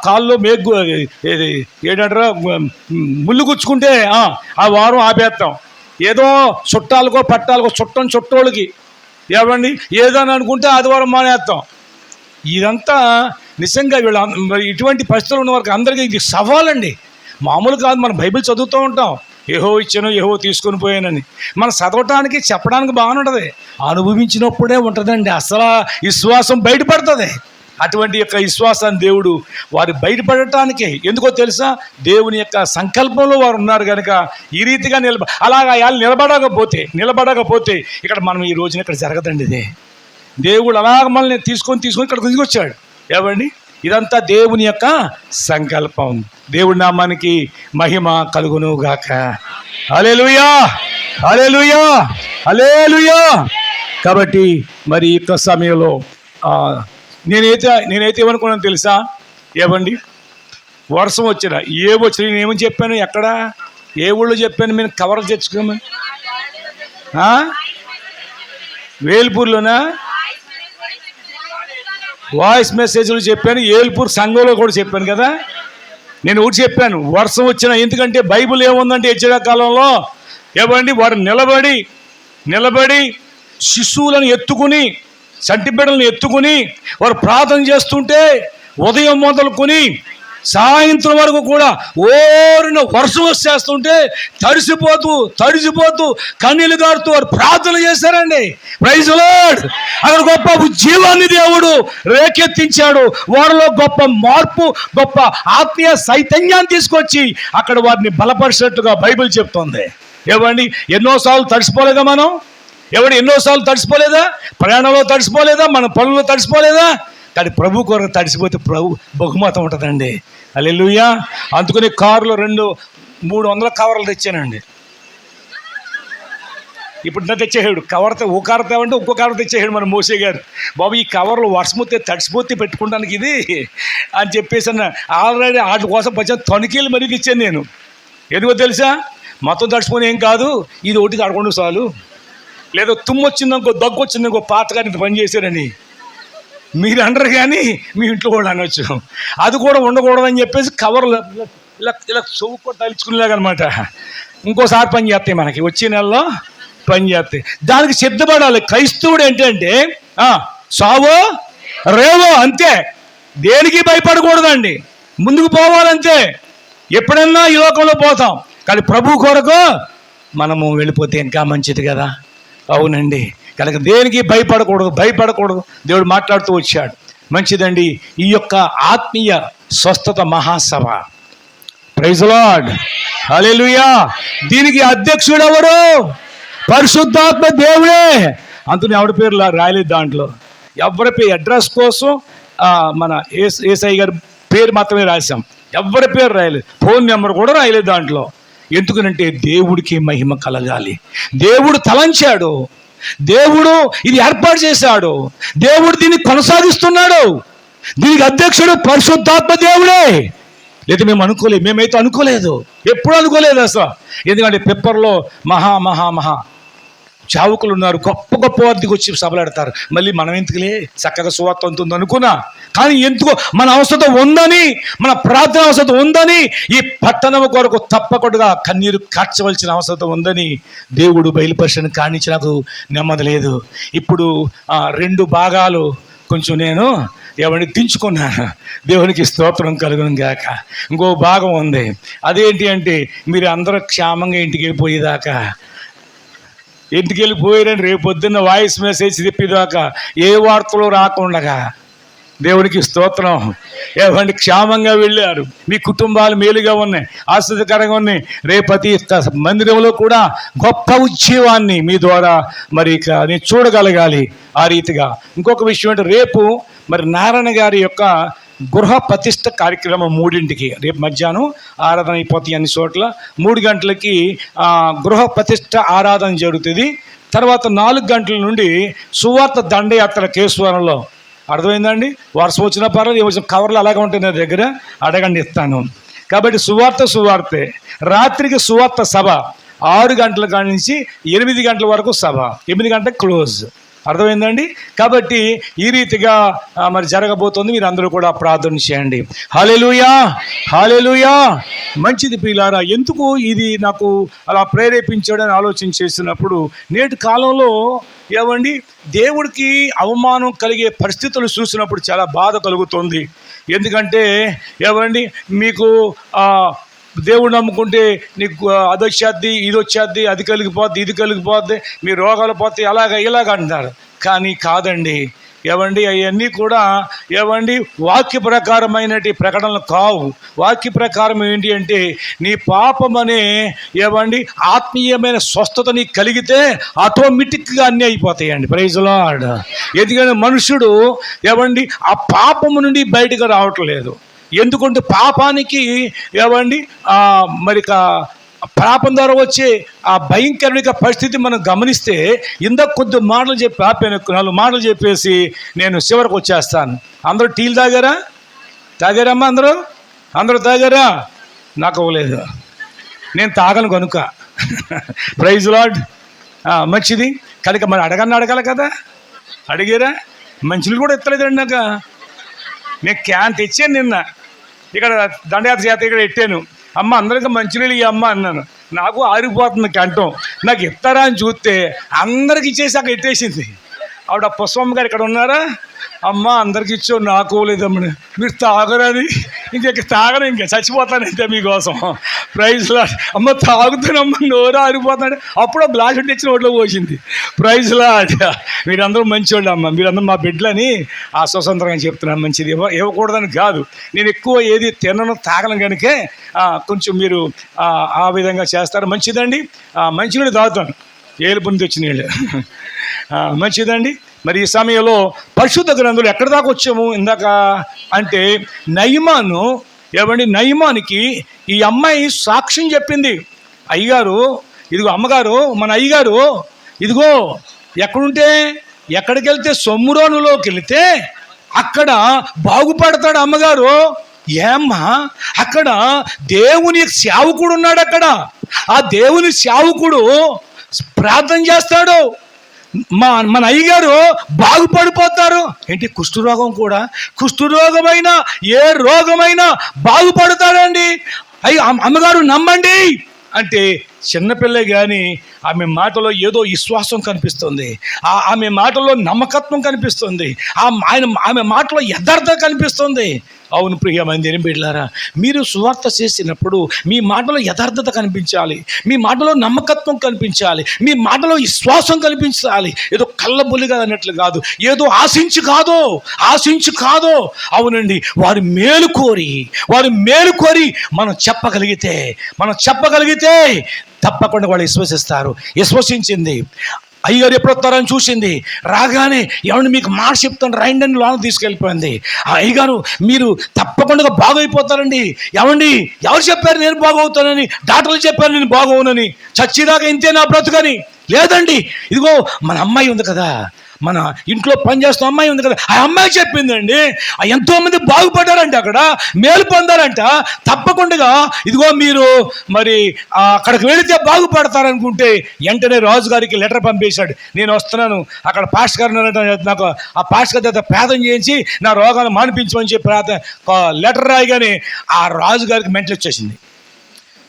కాల్లో మేగ్గు ఏంటంటారా ముళ్ళు గుచ్చుకుంటే ఆ వారం ఆపేస్తాం. ఏదో చుట్టాలకో పట్టాలకో చుట్టోళ్ళకి ఏమండి ఏదని అనుకుంటే ఆదివారం మానేస్తాం. ఇదంతా నిజంగా ఇటువంటి పరిస్థితులు ఉన్న వారికి అందరికీ ఇది సవాలండి. మామూలు కాదు. మనం బైబిల్ చదువుతూ ఉంటాం, యెహో ఇచ్చాను, యెహో తీసుకొని పోయానని. మనం చదవటానికి చెప్పడానికి బాగానే ఉంటుంది, అనుభవించినప్పుడే ఉంటుందండి అసలు విశ్వాసం బయటపడుతుంది. అటువంటి యొక్క విశ్వాసాన్ని దేవుడు వారు బయటపడటానికి, ఎందుకో తెలుసా, దేవుని యొక్క సంకల్పంలో వారు ఉన్నారు కనుక ఈ రీతిగా అలాగా నిలబడకపోతే ఇక్కడ మనం ఈ రోజున ఇక్కడ జరగదండి. ఇదే దేవుడు అలాగ మనల్ని తీసుకొని ఇక్కడ తీసుకొచ్చాడు. ఏవండి, ఇదంతా దేవుని యొక్క సంకల్పం. దేవుడి నామానికి మహిమ కలుగును గాక. హల్లెలూయా, హల్లెలూయా, హల్లెలూయా. కాబట్టి మరి ఈ యొక్క సమయంలో నేనైతే ఏమనుకున్నాను తెలుసా, ఏవండి, వర్షం వచ్చినా ఏమొచ్చినా నేను ఏమని చెప్పాను, ఎక్కడ ఏ ఊళ్ళో చెప్పాను, మేము కవర్లు తెచ్చుకోమని, వేల్పూర్లోనా వాయిస్ మెసేజ్లు చెప్పాను, ఏల్పూర్ సంఘంలో కూడా చెప్పాను కదా. నేను ఒకటి చెప్పాను, వర్షం వచ్చినా, ఎందుకంటే బైబిల్ ఏముందంటే హెచ్చరిక కాలంలో ఏవండి, వారు నిలబడి శిశువులను ఎత్తుకుని, చంటి బిడ్డలను ఎత్తుకుని వారు ప్రార్థన చేస్తుంటే ఉదయం మొదలుకొని సాయంత్రం వరకు కూడా ఓరిన వర్షం వచ్చేస్తుంటే తడిసిపోతూ కన్నీళ్లు గారుతూ వారు ప్రార్థన చేశారండి. Praise the lord. అక్కడ గొప్ప జీవాన్ని దేవుడు రేకెత్తించాడు. వారిలో గొప్ప మార్పు, గొప్ప ఆత్మీయ చైతన్యాన్ని తీసుకొచ్చి అక్కడ వారిని బలపరిచినట్లుగా బైబిల్ చెప్తోంది. ఏమండి, ఎన్నోసార్లు తడిసిపోలేదా మనం? ఎన్నోసార్లు తడిసిపోలేదా? ప్రయాణంలో తడిసిపోలేదా? మన పనుల్లో తడిసిపోలేదా? కానీ ప్రభు కొరకు తడిసిపోతే ప్రభు బహుమతం ఉంటుందండి. హల్లెలూయా. అందుకని కారులో 300 కవర్లు తెచ్చానండి. ఇప్పుడు నా తెచ్చేసాడు కవర్తో, ఓ కవర్ తేవంటే ఇంకో కవర్ తెచ్చేసాడు మన మోసే గారు. బాబు, ఈ కవర్లు వర్షం వస్తే తడిసిపోతే పెట్టుకోవడానికి ఇది అని చెప్పేసి ఆల్రెడీ వాటి కోసం కొంచెం తణుకీలు మరీ తెచ్చాను నేను. ఎందుకో తెలుసా, మొత్తం తడిసిపోయి ఏం కాదు, ఇది ఒకటి తడకుండా చాలు. లేదా తుమ్ము వచ్చిందనుకో, దగ్గు వచ్చిందనుకో, పాతగాని పని చేశారని మీరు అనరు, కానీ మీ ఇంట్లో కూడా అనొచ్చు. అది కూడా ఉండకూడదని చెప్పేసి కవర్లు ఇలా చెవు కూడా తలుచుకునేలాగనమాట. ఇంకోసారి పని చేస్తాయి, మనకి వచ్చే నెలలో పని చేస్తాయి. దానికి సిద్ధపడాలి. క్రైస్తవుడు ఏంటంటే సావో రేవో అంతే, దేనికి భయపడకూడదండి, ముందుకు పోవాలంతే. ఎప్పుడన్నా ఈ లోకంలో పోతాం, కానీ ప్రభు కొరకు మనము వెళ్ళిపోతే ఇంకా మంచిది కదా. అవునండి, కనుక దేనికి భయపడకూడదు. దేవుడు మాట్లాడుతూ వచ్చాడు. మంచిదండి. ఈ యొక్క ఆత్మీయ స్వస్థత మహాసభ, ప్రైజ్ ది లార్డ్, హల్లెలూయా, దీనికి అధ్యక్షుడు ఎవరు? పరిశుద్ధాత్మ దేవుడే. అందుకని ఆవిడ పేరు రాయలేదు దాంట్లో. ఎవరి పేరు అడ్రస్ కోసం మన ఏసఐ గారి పేరు మాత్రమే రాశాం, ఎవరి పేరు రాయలేదు, ఫోన్ నెంబర్ కూడా రాయలేదు దాంట్లో. ఎందుకనంటే దేవుడికి మహిమ కలగాలి. దేవుడు తలంచాడు, దేవుడు ఇది ఏర్పాటు చేశాడు, దేవుడు దీన్ని కొనసాగిస్తున్నాడు. దీనికి అధ్యక్షుడు పరిశుద్ధాత్మ దేవుడే. లేదా మేమైతే అనుకోలేదు, ఎప్పుడు అనుకోలేదు అసలు. ఎందుకంటే పేపర్లో మహా చావుకులు ఉన్నారు, గొప్ప వారికి వచ్చి సభలాడతారు. మళ్ళీ మనం ఎందుకులే, చక్కగా సువార్త ఉంటుంది అనుకున్నా. కానీ ఎందుకో మన అవసరం ఉందని, మన ప్రార్థన అవసరం ఉందని, ఈ పట్టణం కొరకు తప్పకుండా కన్నీరు కార్చవలసిన అవసరం ఉందని దేవుడు బయలుపరిచిన కానించి నాకు నెమ్మది లేదు. ఇప్పుడు 2 భాగాలు కొంచెం నేను దించుకున్నాను. దేవునికి స్తోత్రం కలుగును గాక. ఇంకో భాగం ఉంది, అదేంటి అంటే మీరు అందరూ క్షేమంగా ఇంటికి వెళ్ళిపోయేదాకా, ఇంటికి వెళ్ళిపోయారని రేపు పొద్దున్న వాయిస్ మెసేజ్ చెప్పేదాకా ఏ వార్తలు రాకుండగా దేవునికి స్తోత్రం. ఏమంటే క్షేమంగా వెళ్ళారు, మీ కుటుంబాలు మేలుగా ఉన్నాయి, ఆశ్చర్యకరంగా ఉన్నాయి. రేపటి మందిరంలో కూడా గొప్ప ఉద్యమాన్ని మీ ద్వారా మరి నేను చూడగలగాలి. ఆ రీతిగా ఇంకొక విషయం అంటే, రేపు మరి నారాయణ గారి యొక్క గృహ ప్రతిష్ఠ కార్యక్రమం 3ంటికి, రేపు మధ్యాహ్నం ఆరాధన అయిపోతాయి అన్ని చోట్ల. 3 గంటలకి గృహ ప్రతిష్ఠ ఆరాధన జరుగుతుంది. తర్వాత 4 గంటల నుండి సువార్త దండయాత్ర కేశవరంలో. అర్థమైందండి? వర్షం వచ్చినా పర్వాలేదు, కవర్లు అలాగే ఉంటాయి నా దగ్గర, అడగండి ఇస్తాను. కాబట్టి సువార్తే. రాత్రికి సువార్త సభ 6 గంటల కాడి నుంచి 8 గంటల వరకు సభ, 8 గంటలకు క్లోజ్. అర్థమైందండి? కాబట్టి ఈ రీతిగా మరి జరగబోతోంది. మీరు అందరూ కూడా ప్రార్థన చేయండి. హల్లెలూయా, హల్లెలూయా. మంచిది ప్రియులారా. ఎందుకు ఇది నాకు అలా ప్రేరేపించాడని ఆలోచన చేసినప్పుడు, నేటి కాలంలో దేవుడికి అవమానం కలిగే పరిస్థితులు చూసినప్పుడు చాలా బాధ కలుగుతుంది. ఎందుకంటే మీకు దేవుడు నమ్ముకుంటే నీకు అది వచ్చేద్ది, ఇది వచ్చేద్ది, అది కలిగిపోద్ది, ఇది కలిగిపోద్ది, మీ రోగాలు పోతే ఇలాగ అంటున్నారు. కానీ కాదండి. ఏవండి అవన్నీ కూడా ఏవండి వాక్య ప్రకారమైనటి ప్రకటనలు కావు. వాక్య ప్రకారం ఏంటి అంటే నీ పాపం అనే ఏవండి ఆత్మీయమైన స్వస్థత నీకు కలిగితే ఆటోమేటిక్గా అన్నీ అయిపోతాయండి. Praise lord. ఎందుకంటే మనుషుడు ఏవండి ఆ పాపము నుండి బయటకు రావట్లేదు. ఎందుకంటే పాపానికి ఏవండి మరి పాపం ద్వారా వచ్చే ఆ భయంకరమైన పరిస్థితి మనం గమనిస్తే ఇందాక కొద్ది మాటలు చెప్పి ఆపాను, 4 మాటలు చెప్పేసి నేను చివరికి వచ్చేస్తాను. అందరూ టీలు తాగారమ్మా? అందరూ తాగారా? నాకు అవ్వలేదు, నేను తాగను కనుక. Praise lord. మంచిది కనుక మరి అడగాలి కదా. అడిగారా? మంచినీళ్ళు కూడా ఎత్తలేదండి నాకు. నేను క్యాన్ తెచ్చాను నిన్న, ఇక్కడ దండయాత్ర చేత ఇక్కడ పెట్టాను. అమ్మ అందరికీ మంచినీళ్ళు ఇవ్వమ్మ అన్నాను. నాకు ఆరిపోతుంది కంఠం. నాకు ఇస్తారా అని చూస్తే అందరికి ఇచ్చేసి అక్కడ ఎట్టేసింది. ఆవిడ పుష్పమ్మ గారు ఇక్కడ ఉన్నారా? అమ్మ అందరికి ఇచ్చో, నాకు లేదమ్మని. మీరు తాగరని తాగను, ఇంకా చచ్చిపోతాను అంతే మీకోసం. Praise lord. అమ్మ తాగుతానమ్మ, నోరు ఆరిపోతాడు. అప్పుడు గ్లాస్ తెచ్చిన ఒట్లో పోసింది. Praise lord. మీరందరూ మంచివాళ్ళు అమ్మ, మీరందరూ మా బిడ్డలని ఆ స్వతంత్రంగా చెప్తున్నాను. మంచిది ఇవ్వకూడదని కాదు, నేను ఎక్కువ ఏది తినను తాగను కనుకే కొంచెం మీరు ఆ విధంగా చేస్తారు. మంచిదండి. మంచినీళ్ళు తాగుతాను, ఏలుపుని తెచ్చిన నీళ్ళు. మంచిదండి. మరి ఈ సమయంలో పరిశుద్ధ గ్రంథులు ఎక్కడి దాకా వచ్చాము ఇందాక అంటే నయమానికి ఈ అమ్మాయి సాక్ష్యం చెప్పింది. అయ్యగారు ఇదిగో, అమ్మగారు మన అయ్యగారు ఇదిగో ఎక్కడికి వెళ్తే సొమ్మురోనులోకి వెళితే అక్కడ బాగుపడతాడు అమ్మగారు. ఏమ్మా, అక్కడ దేవుని సేవకుడు ఉన్నాడు. అక్కడ ఆ దేవుని సేవకుడు ప్రార్థన చేస్తాడు, మన అయ్యగారు బాగుపడిపోతారు. ఏంటి? కుష్ఠరోగమైనా ఏ రోగమైనా బాగుపడతాడండి. అమ్మగారు నమ్మండి అంటే చిన్నపిల్ల కానీ ఆమె మాటలో ఏదో విశ్వాసం కనిపిస్తుంది, ఆమె మాటలో నమ్మకత్వం కనిపిస్తుంది, ఆమె మాటలో యథార్థత కనిపిస్తుంది. అవును ప్రియమైన బిడ్డలారా, మీరు సువార్త చేసినప్పుడు మీ మాటలో యథార్థత కనిపించాలి, మీ మాటలో నమ్మకత్వం కనిపించాలి, మీ మాటలో విశ్వాసం కనిపించాలి. ఏదో కళ్ళబొల్లిగా అన్నట్లు కాదు, ఏదో ఆశించి కాదు. అవునండి, వారి మేలు కోరి మనం చెప్పగలిగితే తప్పకుండా వాళ్ళు విశ్వసిస్తారు. విశ్వసించింది. అయ్యగారు ఎప్పుడు వస్తారని చూసింది. రాగానే ఏమన్నా మీకు మాట చెప్తాను రైండి అని లోన తీసుకెళ్ళిపోయింది. ఆ అయ్యగారు మీరు తప్పకుండా బాగైపోతారండి. ఎవరు చెప్పారు నేను బాగవుతానని? డాక్టర్లు చెప్పారు నేను బాగోనని. చచ్చిదాకా ఇంతే నా బ్రతుకని. లేదండి, ఇదిగో మన అమ్మాయి ఉంది కదా, మన ఇంట్లో పనిచేస్తున్న అమ్మాయి ఉంది కదా, ఆ అమ్మాయి చెప్పిందండి. ఎంతోమంది బాగుపడ్డారంట, అక్కడ మేలు పొందారంట. తప్పకుండా ఇదిగో మీరు మరి అక్కడికి వెళితే బాగుపడతారనుకుంటే వెంటనే రాజుగారికి లెటర్ పంపేశాడు. నేను వస్తున్నాను, అక్కడ పాస్టర్ గారు నాకు ఆ పాస్టర్ గారి ప్రార్థన చేయించి నా రోగాలు మానిపించమని చెప్పి లెటర్ రాయగానే ఆ రాజుగారికి మెంటల్ వచ్చేసింది.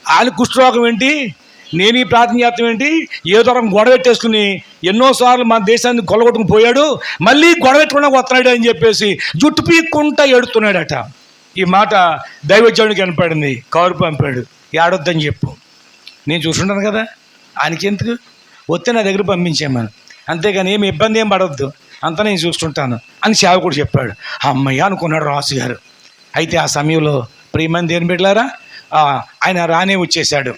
ఆయన కుష్ఠరోగం ఏంటి, నేను ఈ ప్రార్థన చేస్తాం ఏంటి, ఏదో రకం గొడవెట్టేసుకుని ఎన్నోసార్లు మన దేశాన్ని కొలగొట్టుకుని పోయాడు, మళ్ళీ గొడవెట్టుకున్నా వస్తున్నాడు అని చెప్పేసి జుట్టు పీక్కుంటా ఎడుతున్నాడట. ఈ మాట దైవజనుడికి కనపడింది. కౌరు పంపాడు, ఏడొద్దని చెప్పు, నేను చూసుంటాను కదా, ఆయనకి ఎందుకు వస్తే నా దగ్గర పంపించామని, అంతేగాని ఏమి ఇబ్బంది ఏం పడవద్దు, అంతా నేను చూస్తుంటాను అని సేవకుడు చెప్పాడు. అమ్మయ్య అనుకున్నాడు రాజుగారు. అయితే ఆ సమయంలో ప్రియమైన దేవుని బిడ్డలారా, ఆయన రానే వచ్చేసాడు.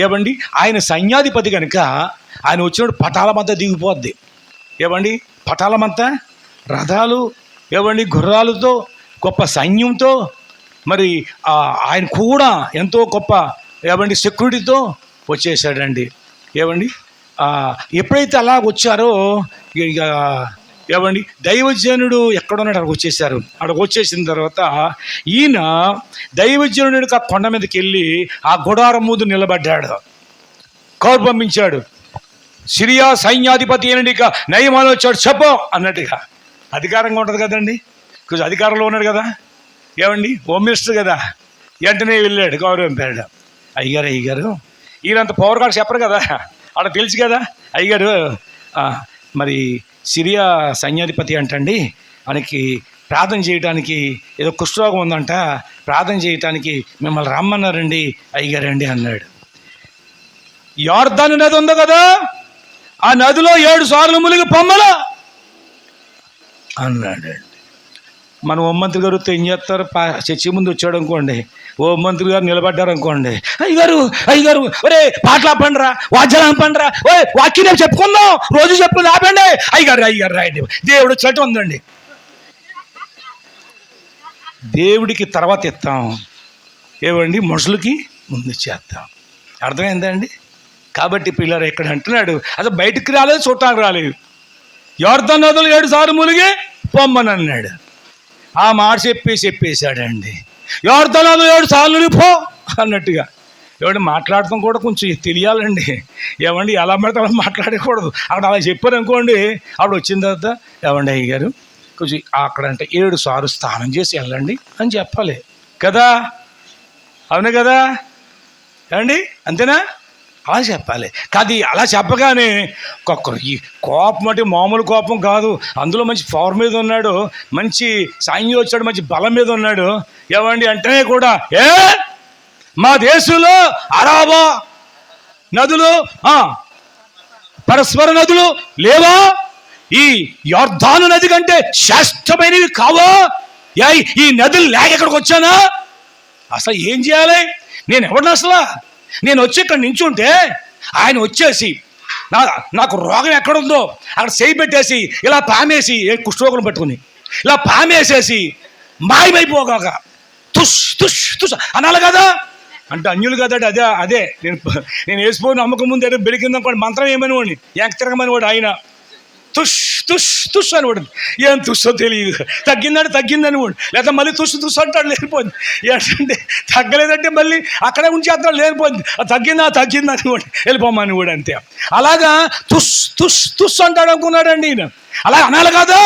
ఏమండి, ఆయన సైన్యాధిపతి కనుక ఆయన వచ్చినప్పుడు పటాలమంతా దిగిపోద్ది. పటాలమంతా రథాలు, గుర్రాలతో, గొప్ప సైన్యంతో, మరి ఆయన కూడా ఎంతో గొప్ప సెక్యూరిటీతో వచ్చేసాడండి. ఎప్పుడైతే అలా వచ్చారో ఇక దైవజనుడు ఎక్కడున్నాడు అక్కడికి వచ్చేసారు. అక్కడికి వచ్చేసిన తర్వాత ఈయన దైవజనుడి ఆ కొండ మీదకి వెళ్ళి ఆ గుడారం ముందు నిలబడ్డాడు. కౌరు పంపించాడు, సిరియా సైన్యాధిపతి ఏంటి ఇక నయమాను వచ్చాడు చెప్పో అన్నట్టుగా. అధికారంగా ఉంటుంది కదండి, కొంచెం అధికారంలో ఉన్నాడు కదా, హోమ్ మినిస్టర్ కదా. వెంటనే వెళ్ళాడు, కౌరు పంపాడు. అయ్యగారు ఈయనంత పవర్ కార్డు చెప్పరు కదా, అక్కడ తెలుసు కదా. అయ్యగారు మరి సిరియా సైన్యాధిపతి అంటండి, ఆయనకి ప్రార్థన చేయడానికి, ఏదో కుష్ఠరోగం ఉందంట, ప్రార్థన చేయటానికి మిమ్మల్ని రమ్మన్నారండి అయ్యగారండి అన్నాడు. యోర్దాను నది ఉంది కదా, ఆ నదిలో 7 సార్లు మునిగి పొమ్మల అన్నాడండి. మన హోంమంత్రి గారు ఏం చేస్తారు, చర్చి ముందు వచ్చాడు అనుకోండి, హోంమంత్రి గారు నిలబడ్డారు అనుకోండి, అయ్యగారు ఒరే పాటలు ఆపండిరా, వాద్యాలు ఆపండిరా, ఓ వాక్యం చెప్పుకుందాం, రోజు చెప్పుకుందాం, ఆపండి, అయ్యగారు రాయండి, దేవుడు వచ్చేట్టు ఉందండి. దేవుడికి తర్వాత ఇస్తాం, ఏవండి మనుషులకి ముందు చేస్తాం. అర్థమైందండి? కాబట్టి పిల్లలు ఇక్కడ అంటున్నాడు, అసలు బయటికి రాలేదు, చూడటానికి రాలేదు. యోర్దాను నదులు 7 సార్లు మునిగి పొమ్మని అన్నాడు. ఆ మాట చెప్పేశాడండి. యోర్దాను నదులు 7 సార్లు పో అన్నట్టుగా. ఏమండి మాట్లాడటం కూడా కొంచెం తెలియాలండి. ఏమండి ఎలా పడితే అలా మాట్లాడకూడదు. అక్కడ అలా చెప్పారు అనుకోండి, అప్పుడు వచ్చిన తర్వాత ఏమండి అయ్యగారు కొంచెం అక్కడంటే 7 సార్లు స్నానం చేసి వెళ్ళండి అని చెప్పాలి కదా, అవును కదా ఏమండి, అంతేనా? అలా చెప్పాలి. కాదు అలా చెప్పగానే ఈ కోపం అంటే మామూలు కోపం కాదు, అందులో మంచి పవర్ మీద ఉన్నాడు, మంచి సాయం వచ్చాడు, మంచి బలం మీద ఉన్నాడు. ఏమండి అంటేనే కూడా మా దేశంలో అరాబా నదులు, పరస్పర నదులు లేవా? ఈ యోర్దాను నది కంటే శ్రేష్టమైనవి కావా? ఈ నదులు లేక ఇక్కడికి వచ్చానా? అసలు ఏం చేయాలి? నేను ఎవరిని అసలు? నేను వచ్చి ఇక్కడ నించుంటే ఆయన వచ్చేసి నాకు రోగం ఎక్కడుందో అక్కడ చేయి పెట్టేసి ఇలా పామేసి, కుష్ఠరోగం పట్టుకుని ఇలా పామేసేసి మాయమైపోగాక తుష్ తుష్ తుష్ అనాలి కదా. అంటే అన్యులు కదా, అదే నేను వేసిపోయిన నమ్మకం ముందు ఏదో బెరికిందనుకోండి, మంత్రం ఏమని వాడిని ఎంక తిరగమని వాడు ఆయన తుష్ తుష్ తుష్ అని వాడు. ఏం తుషో తెలియదు, తగ్గిందని వాడు, లేదా మళ్ళీ తుష్ తుష్ అంటాడు, లేనిపోయింది. ఏంటంటే తగ్గలేదంటే మళ్ళీ అక్కడే ఉంచేస్తాడు, లేనిపోయింది. తగ్గిందని వాడు వెళ్ళిపోమని వాడు, అంతే. అలాగా తుష్ తుష్ తుష్ అంటాడు అనుకున్నాడండి ఈయన. అలా అనాలి కదా,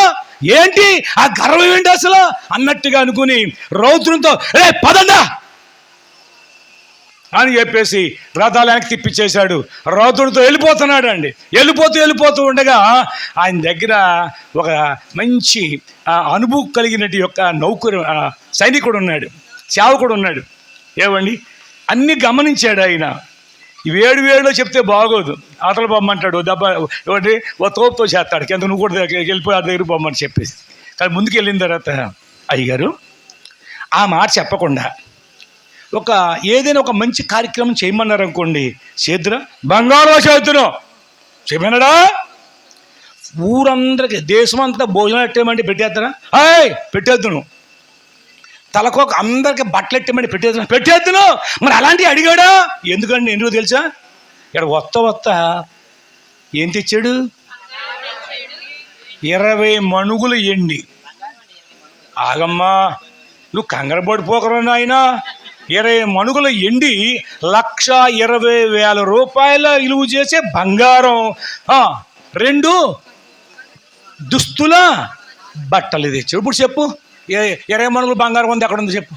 ఏంటి ఆ గర్వం ఏంటి అసలు అన్నట్టుగా అనుకుని రౌద్రంతో పదండా అని చెప్పేసి రథాలు వెనక్కి తిప్పిచ్చేశాడు. రౌద్రుడితో వెళ్ళిపోతున్నాడు అండి. వెళ్ళిపోతూ ఉండగా ఆయన దగ్గర ఒక మంచి అనుభవం కలిగినట్టు యొక్క సైనికుడు ఉన్నాడు, సేవకుడు ఉన్నాడు. ఏమండి అన్నీ గమనించాడు ఆయన. వేడిలో చెప్తే బాగోదు, ఆటలు పొమ్మంటాడు, దెబ్బ ఒకటి ఓ తోపుతో చేస్తాడు, కింద నువ్వు కూడా వెళ్ళిపోయి ఆ దగ్గర పొమ్మని చెప్పేసి. కానీ ముందుకు వెళ్ళిన తర్వాత అయ్యగారు ఆ మాట చెప్పకుండా ఏదైనా ఒక మంచి కార్యక్రమం చేయమన్నారు అనుకోండి, చేద్దురా బంగారం చేద్దును చెప్పినాడా, ఊరందరికి దేశమంతా భోజనం ఎట్టేయమంటే పెట్టేద్దరా, పెట్టేద్దును, తలకోక అందరికి బట్టలు ఎట్టేయమంటే పెట్టేద్దును. మరి అలాంటివి అడిగాడా? ఎందుకండి ఎందుకు తెలుసా? ఇక్కడ వస్తా ఏం తెచ్చాడు? 20 మణుగులు ఎండి. ఆగమ్మా, నువ్వు కంగారు పడిపోకరా నాయనా. 20 మణుగుల ఎండి 1,20,000 రూపాయల విలువ చేసే బంగారం, 2 దుస్తుల బట్టలు తెచ్చాడు. ఇప్పుడు చెప్పు, 20 మణుగులు బంగారం ఉంది ఎక్కడ ఉంది చెప్పు?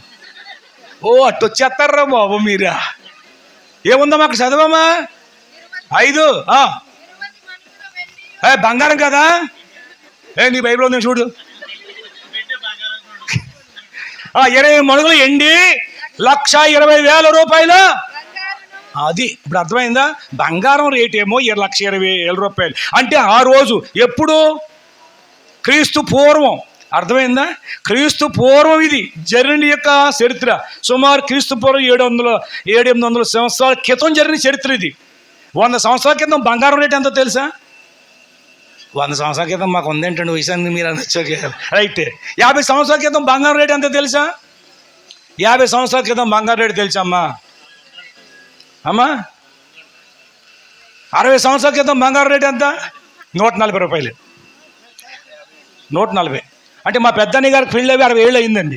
అట్టు వచ్చేస్తారా బాబు మీరా? ఏముందమ్మా అక్కడ చదవమ్మా? 5 బంగారం కదా. నీ బైబిల్ ఉంది చూడు. 20 మణుగులు ఎండి 1,20,000 రూపాయలు. అది ఇప్పుడు అర్థమైందా? బంగారం రేట్ ఏమో 1,20,000 రూపాయలు. అంటే ఆ రోజు ఎప్పుడు? క్రీస్తు పూర్వం. అర్థమైందా? క్రీస్తు పూర్వం ఇది జరిగిన యొక్క చరిత్ర. సుమారు క్రీస్తు పూర్వం 700-800 సంవత్సరాల క్రితం జరిగిన చరిత్ర ఇది. 100 సంవత్సరాల క్రితం బంగారం రేట్ ఎంతో తెలుసా? 100 సంవత్సరాల క్రితం మాకు ఉందేంటండి వయసాన్ని మీరు అనొచ్చు, రైట్. 50 సంవత్సరాల క్రితం బంగారం రేట్ ఎంతో తెలుసా? 50 సంవత్సరాల క్రితం బంగారం రేటు తెలుసమ్మా? 60 సంవత్సరాల క్రితం బంగారం రేటు ఎంత? 140 రూపాయలు. 140 అంటే మా పెద్దన్నయ్య గారికి పెళ్ళి అవి 60 ఏళ్ళు అయిందండి.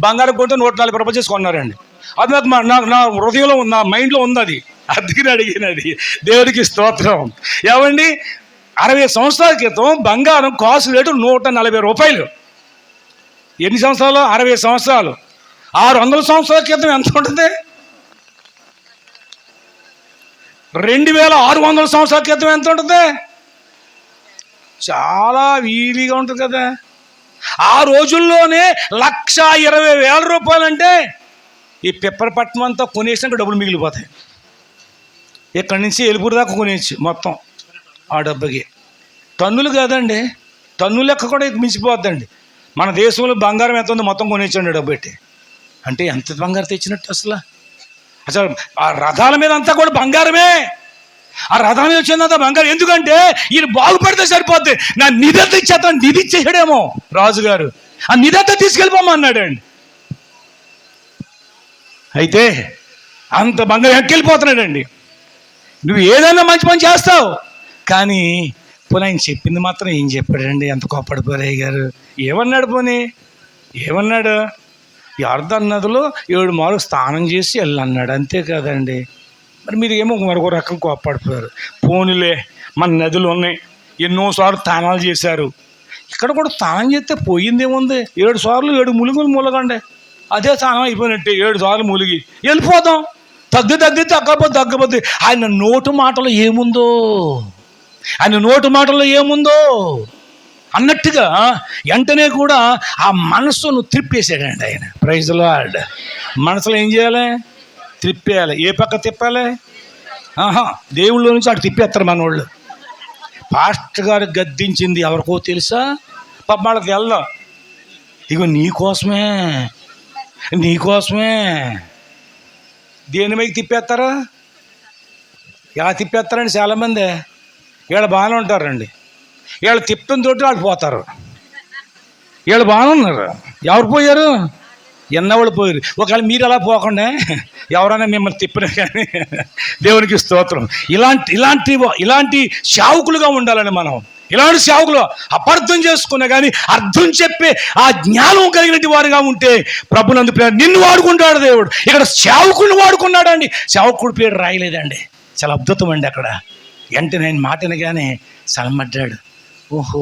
బంగారం కొంటే 140 రూపాయలు చేసుకున్నారండి. అది నాకు నా హృదయంలో నా మైండ్లో ఉంది, అది అందుకని అడిగినది. దేవుడికి స్తోత్రం. ఏమండి 60 సంవత్సరాల క్రితం బంగారం కాసు రేటు 140 రూపాయలు. ఎన్ని సంవత్సరాలు? 60 సంవత్సరాలు. 600 సంవత్సరాల క్రితం ఎంత ఉంటుంది? 2,600 సంవత్సరాల క్రితం ఎంత ఉంటుంది? చాలా ఈజీగా ఉంటుంది కదా. ఆ రోజుల్లోనే 1,20,000 రూపాయలంటే ఈ పిప్పరపట్నం అంతా కొనేసినాక డబ్బులు మిగిలిపోతాయి. ఇక్కడి నుంచి ఎలుపురు దాకా కొనేసి మొత్తం ఆ డబ్బుకి. టన్నులు కాదండి, టన్నులు లెక్క కూడా మించిపోద్దండి. మన దేశంలో బంగారం ఎంత ఉందో మొత్తం కొనేసండి డబ్బు పెట్టి. అంటే ఎంత బంగారం తెచ్చినట్టు అసలు ఆ రథాల మీద అంతా కూడా బంగారమే. ఆ రథం మీద వచ్చిందంతా బంగారం. ఎందుకంటే ఈయన బాగుపడితే సరిపోద్ది. నా నిధి ఇచ్చేస్తాను, నిధి ఇచ్చేసాడేమో రాజుగారు. ఆ నిధంతా తీసుకెళ్ళిపోమన్నాడండి. అయితే అంత బంగారం ఎక్కెళ్ళిపోతున్నాడండి. నువ్వు ఏదైనా మంచి పని చేస్తావు, కానీ పోనీ ఆయన చెప్పింది మాత్రం ఏం చెప్పాడండి? ఎంత కోప్పడిపోయారు గారు. ఏమన్నాడు? పోనీ ఏమన్నాడు? యొర్దాను నదిలో 7 మార్లు స్నానం చేసి వెళ్ళన్నాడు, అంతే కదండి. మరి మీరు ఏమో మరొక రకం కోప్పడిపోయారు. పోనీలే, మన నదులు ఉన్నాయి, ఎన్నోసార్లు స్నానాలు చేశారు. ఇక్కడ కూడా స్నానం చేస్తే పోయిందేముంది? 7 సార్లు 7 ములుగులు ములగండి, అదే స్నానం అయిపోయినట్టే. 7 సార్లు ములిగి వెళ్ళిపోదాం. తగ్గపోద్ది. ఆయన నోటు మాటలో ఏముందో, ఆయన నోటు మాటలో ఏముందో అన్నట్టుగా వెంటనే కూడా ఆ మనసును త్రిప్పేసాడండి ఆయన. Praise the lord. మనసులో ఏం చేయాలి? త్రిప్పేయాలి. ఏ పక్క తిప్పాలి? దేవుళ్ళ నుంచి అటు తిప్పేస్తారు మన వాళ్ళు. పాస్టర్ గారు గద్దించింది ఎవరికో తెలుసా? పాప వాళ్ళకి వెళ్దాం. ఇగో నీకోసమే దేని మీద తిప్పేస్తారా? ఎలా తిప్పేస్తారండి? చాలామంది వీళ్ళు బాగానే ఉంటారండి. వీళ్ళు తిప్పడం తోటి వాళ్ళు పోతారు. వీళ్ళు బాగానే ఉన్నారు. ఎవరు పోయారు? ఎన్నవాళ్ళు పోయారు. ఒకవేళ మీరు అలా పోకుండా ఎవరైనా మిమ్మల్ని తిప్పినా కానీ దేవునికి స్తోత్రం. ఇలాంటి సేవకులుగా ఉండాలని మనం. ఇలాంటి సేవకులు అపార్థం చేసుకున్నా కానీ అర్థం చెప్పే ఆ జ్ఞానం కలిగినటువంటి వారుగా ఉంటే ప్రభునందు నిన్ను వాడుకుంటాడు దేవుడు. ఇక్కడ సేవకుడిని వాడుకున్నాడండి. సేవకుడి పేరు రాయలేదండి. చాలా అద్భుతం అండి. అక్కడ వెంటనే ఆయన మాటనగానే సలమడ్డాడు. ఓహో,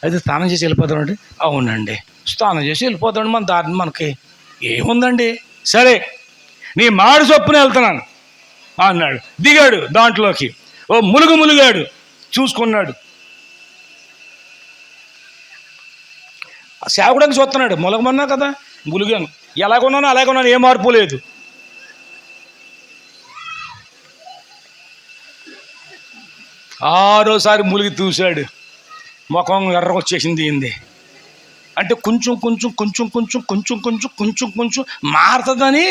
అయితే స్నానం చేసి వెళ్ళిపోతామండి. అవునండి, స్నానం చేసి వెళ్ళిపోతాడు. మన దారిని మనకి ఏముందండి. సరే, నీ మాడు చొప్పున వెళ్తున్నాను అన్నాడు. దిగాడు దాంట్లోకి. ములుగాడు, చూసుకున్నాడు. సేవకుడానికి చూస్తున్నాడు. ములగమన్నా కదా, ములిగాను. ఎలాగొన్నాను అలాగొన్నాను, ఏ మార్పు లేదు. ఆరోసారి ములిగి చూశాడు. ముఖం ఎర్రగొచ్చేసింది. ఏంది అంటే కొంచెం మారుతుందని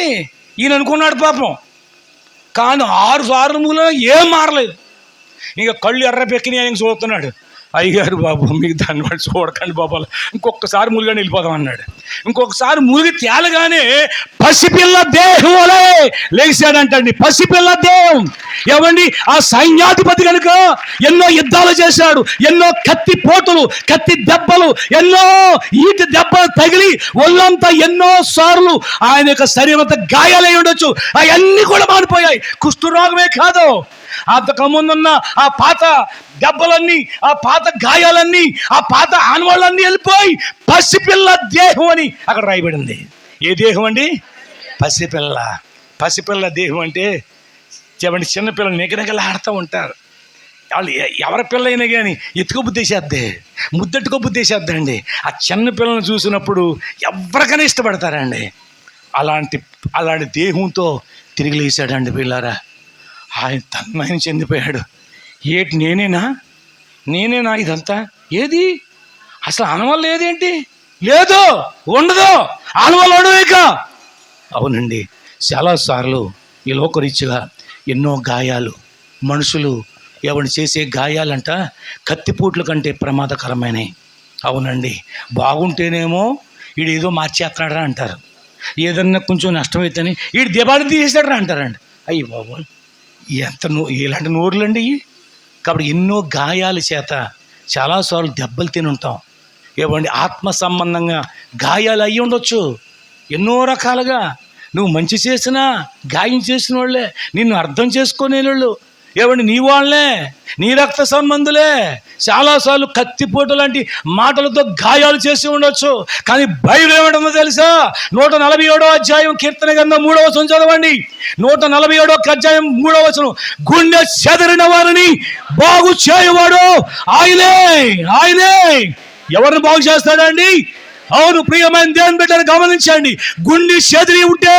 ఈయన అనుకున్నాడు పాపం. కానీ 6 సార్లు మూల ఏం మారలేదు. ఇంకా కళ్ళు ఎర్రపెక్కినాయి. ఆయన చూస్తున్నాడు. అయ్యారు బాబు, మీకు దాన్ని బట్టి చూడకండి బాబు, ఇంకొకసారి ములిగానే వెళ్ళిపోదాం అన్నాడు. ఇంకొకసారి ములిగి తేలగానే పసిపిల్ల దేహం అలే లేచాడంటండి. పసిపిల్ల దేహం ఏమండి? ఆ సైన్యాధిపతి కనుక ఎన్నో యుద్ధాలు చేశాడు. ఎన్నో కత్తి పోటులు, కత్తి దెబ్బలు, ఎన్నో ఈటి దెబ్బలు తగిలి ఒళ్ళంతా ఎన్నో సార్లు ఆయన యొక్క శరీరం అంతా గాయాలై ఉండొచ్చు. అవన్నీ కూడా మారిపోయాయి. కుష్ఠరోగమే కాదు, అంతకుముందున్న ఆ పాత దెబ్బలన్నీ, ఆ పాత గాయాలన్నీ, ఆ పాత ఆనవాళ్ళన్నీ వెళ్ళిపోయి పసిపిల్ల దేహం అని అక్కడ రాయబడింది. ఏ దేహం అండి? పసిపిల్ల దేహం అంటే చెప్పండి, చిన్నపిల్లలు నిగనిగలాడుతూ ఉంటారు. వాళ్ళు ఎవరి పిల్ల అయినా కానీ ఎత్తుకోబుద్దేసేద్దే, ముద్దెట్టుకోబుద్దేసేద్దండి. ఆ చిన్న పిల్లల్ని చూసినప్పుడు ఎవరికైనా ఇష్టపడతారండి. అలాంటి దేహంతో తిరిగి లేచాడండి పిల్లారా. ఆయన తన్మయం చెందిపోయాడు. నేనేనా ఇదంతా? ఏది అసలు ఆనవాళ్ళు లేదేంటి? లేదు, ఉండదు. ఆనవాళ్ళు ఉండవేక. అవునండి, చాలాసార్లు ఈ లోకరీత్యా ఎన్నో గాయాలు, మనుషులు ఎవరిని చేసే గాయాలంట కత్తిపోట్ల కంటే ప్రమాదకరమైనవి. అవునండి, బాగుంటేనేమో వీడేదో మార్చేస్తున్నాడరా అంటారు. ఏదన్నా కొంచెం నష్టమైతేనే వీడు దివాళి తీసేస్తాడరా అంటారండి. అయ్యి బాబు, ఇలాంటి నోరులండి. కాబట్టి ఎన్నో గాయాల చేత చాలాసార్లు దెబ్బలు తిని ఉంటాం. ఏమండి, ఆత్మ సంబంధంగా గాయాలు అయ్యి ఉండొచ్చు ఎన్నో రకాలుగా. నువ్వు మంచి చేసినా గాయం చేసిన వాళ్ళే, నిన్ను అర్థం చేసుకునే వాళ్ళు ఏమండి నీ వాళ్ళే, నీ రక్త సంబంధులే. చాలాసార్లు కత్తిపోటు లాంటి మాటలతో గాయాలు చేసి ఉండొచ్చు. కానీ బైబిల్ ఏమంటుందో తెలుసా? 147వ అధ్యాయం కీర్తన గ్రంథం 3వ వచనం చదవండి. 147వ అధ్యాయం 3వ వచనం. గుండె చెదరిన వారిని బాగు చేయువాడు ఆయనే. ఎవరిని బాగు చేస్తాడండి? అవును ప్రియమైన దేవుని బిడ్డను గమనించండి. గుండె చెదిరి ఉంటే,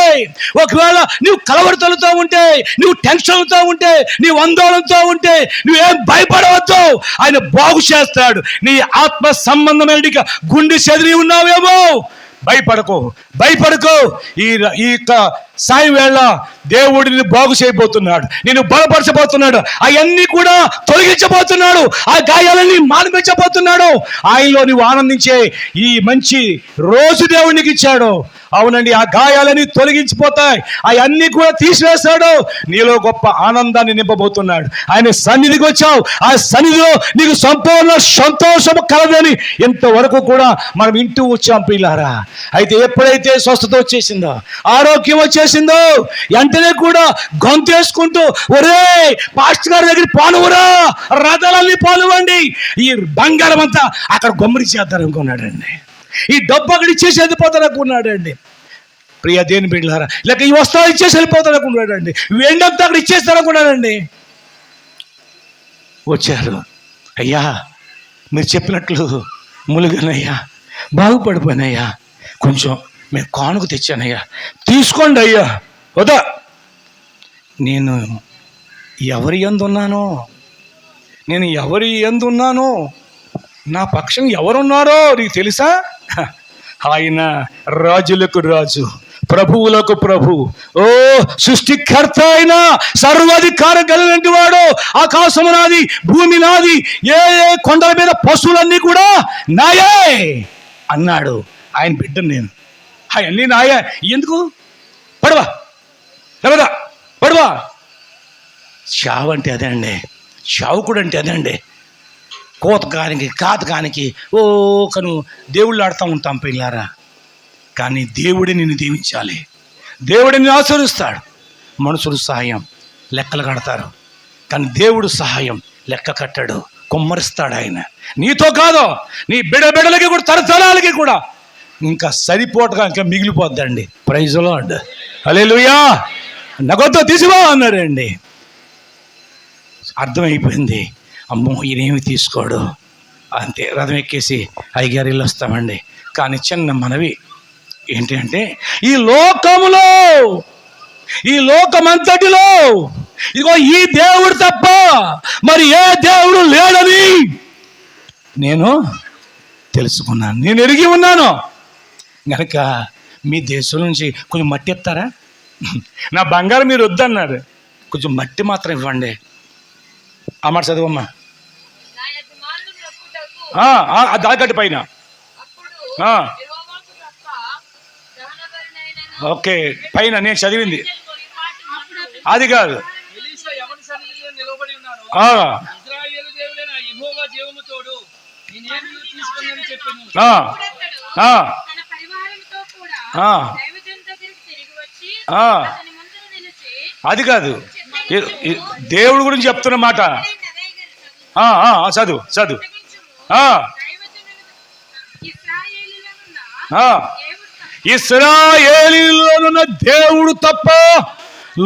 ఒకవేళ నువ్వు కలవరతలతో ఉంటే, నువ్వు టెన్షన్లతో ఉంటే, నీవు ఆందోళనతో ఉంటే, నువ్వేం భయపడవద్దు, ఆయన బాగు చేస్తాడు. నీ ఆత్మ సంబంధమైన గుండె చెదిరి ఉన్నావేమో, భయపడకు. ఈ సాయం వేళ దేవుడు నిన్ను బాగు చేయబోతున్నాడు, నిన్ను బలపరచబోతున్నాడు, అవన్నీ కూడా తొలగించబోతున్నాడు, ఆ గాయాలన్నీ మాన్పించబోతున్నాడు. ఆయనలో నువ్వు ఆనందించే ఈ మంచి రోజు దేవునికి ఇచ్చాడు. అవునండి, ఆ గాయాలన్నీ తొలగించిపోతాయి, అవన్నీ కూడా తీసివేస్తాడు. నీలో గొప్ప ఆనందాన్ని నింపబోతున్నాడు. ఆయన సన్నిధికి వచ్చావు, ఆ సన్నిధిలో నీకు సంపూర్ణ సంతోషము కలదని ఇంతవరకు కూడా మనం ఇంటూ వచ్చాం పిల్లారా. అయితే ఎప్పుడైతే స్వస్థత వచ్చేసిందో, ఆరోగ్యం వచ్చేసిందో, వెంటనే కూడా గొంతేసుకుంటూ ఒరే పాస్టర్ గారి దగ్గర పానువురా, రథాలన్నీ పాలువండి, ఈ బంగారం అంతా అక్కడ గొమ్మరి చేద్దారనుకున్నాడండి, ఈ డబ్బు అక్కడ ఇచ్చేసి వెళ్ళిపోతారనుకున్నాడండి. ప్రియ దేని బిడ్డలారా, లేక ఈ వస్త్రాలు ఇచ్చేసి వెళ్ళిపోతారనుకున్నాడండి, వెండంతా అక్కడ ఇచ్చేస్తారనుకున్నాడండి. వచ్చారు, అయ్యా మీరు చెప్పినట్లు ములుగనయ్యా, బాగుపడిపోయినయ్యా, కొంచెం మేము కానుక తెచ్చానయ్యా, తీసుకోండి అయ్యా. వదా, నేను ఎవరి యందున్నానో, నా పక్షం ఎవరున్నారో నీకు తెలుసా? ఆయన రాజులకు రాజు, ప్రభువులకు ప్రభు, ఓ సృష్టికర్త అయిన సర్వాధికారం కలిగినటువంటి వాడు. ఆకాశము నాది, భూమి నాది, ఏ కొండల మీద పశువులన్నీ కూడా నాయే అన్నాడు. ఆయన బిడ్డను నేను, అవన్నీ నాయే. ఎందుకు? పడవా చావు అంటే అదే అండి, చావుకుడు అంటే అదే అండి. కోతకానికి కాతకానికి కను దేవుళ్ళు ఆడుతూ ఉంటాం పిల్లారా. కానీ దేవుడే నిన్ను దీవించాలి, దేవుడే నిన్ను ఆశీర్వదిస్తాడు. మనుషులు సహాయం లెక్కలు కడతారు, కానీ దేవుడు సహాయం లెక్క కట్టాడు, కుమ్మరిస్తాడు. ఆయన నీతో కాదు, నీ బిడబిడలకి కూడా, తరతరాలకి కూడా ఇంకా సరిపోటగా ఇంకా మిగిలిపోద్దండి. ప్రైజ్ లార్డ్, హల్లెలూయా. నగొద్దు తీసివా అన్నాడండి. అర్థమైపోయింది, అమ్మో ఈయనేమి తీసుకోడు, అంతే రథం ఎక్కేసి అయ్యగారు ఇల్లు వస్తామండి. కానీ చిన్న మనవి ఏంటి అంటే, ఈ లోకమంతటిలో ఇదిగో ఈ దేవుడు తప్ప మరి ఏ దేవుడు లేడని నేను తెలుసుకున్నాను, నేను ఎరిగి ఉన్నాను. కనుక మీ దేశం నుంచి కొంచెం మట్టి ఇస్తారా? నా బంగారం మీరు వద్దన్నారు, కొంచెం మట్టి మాత్రం ఇవ్వండి. అమ్మాట చదువమ్మా, దాగట్టు పైన. ఓకే, పైన నేను చదివింది అది కాదు. అది కాదు, దేవుడి గురించి చెప్తున్న మాట. చదువు ఇశ్రాయేలీయులోనున్న దేవుడు తప్ప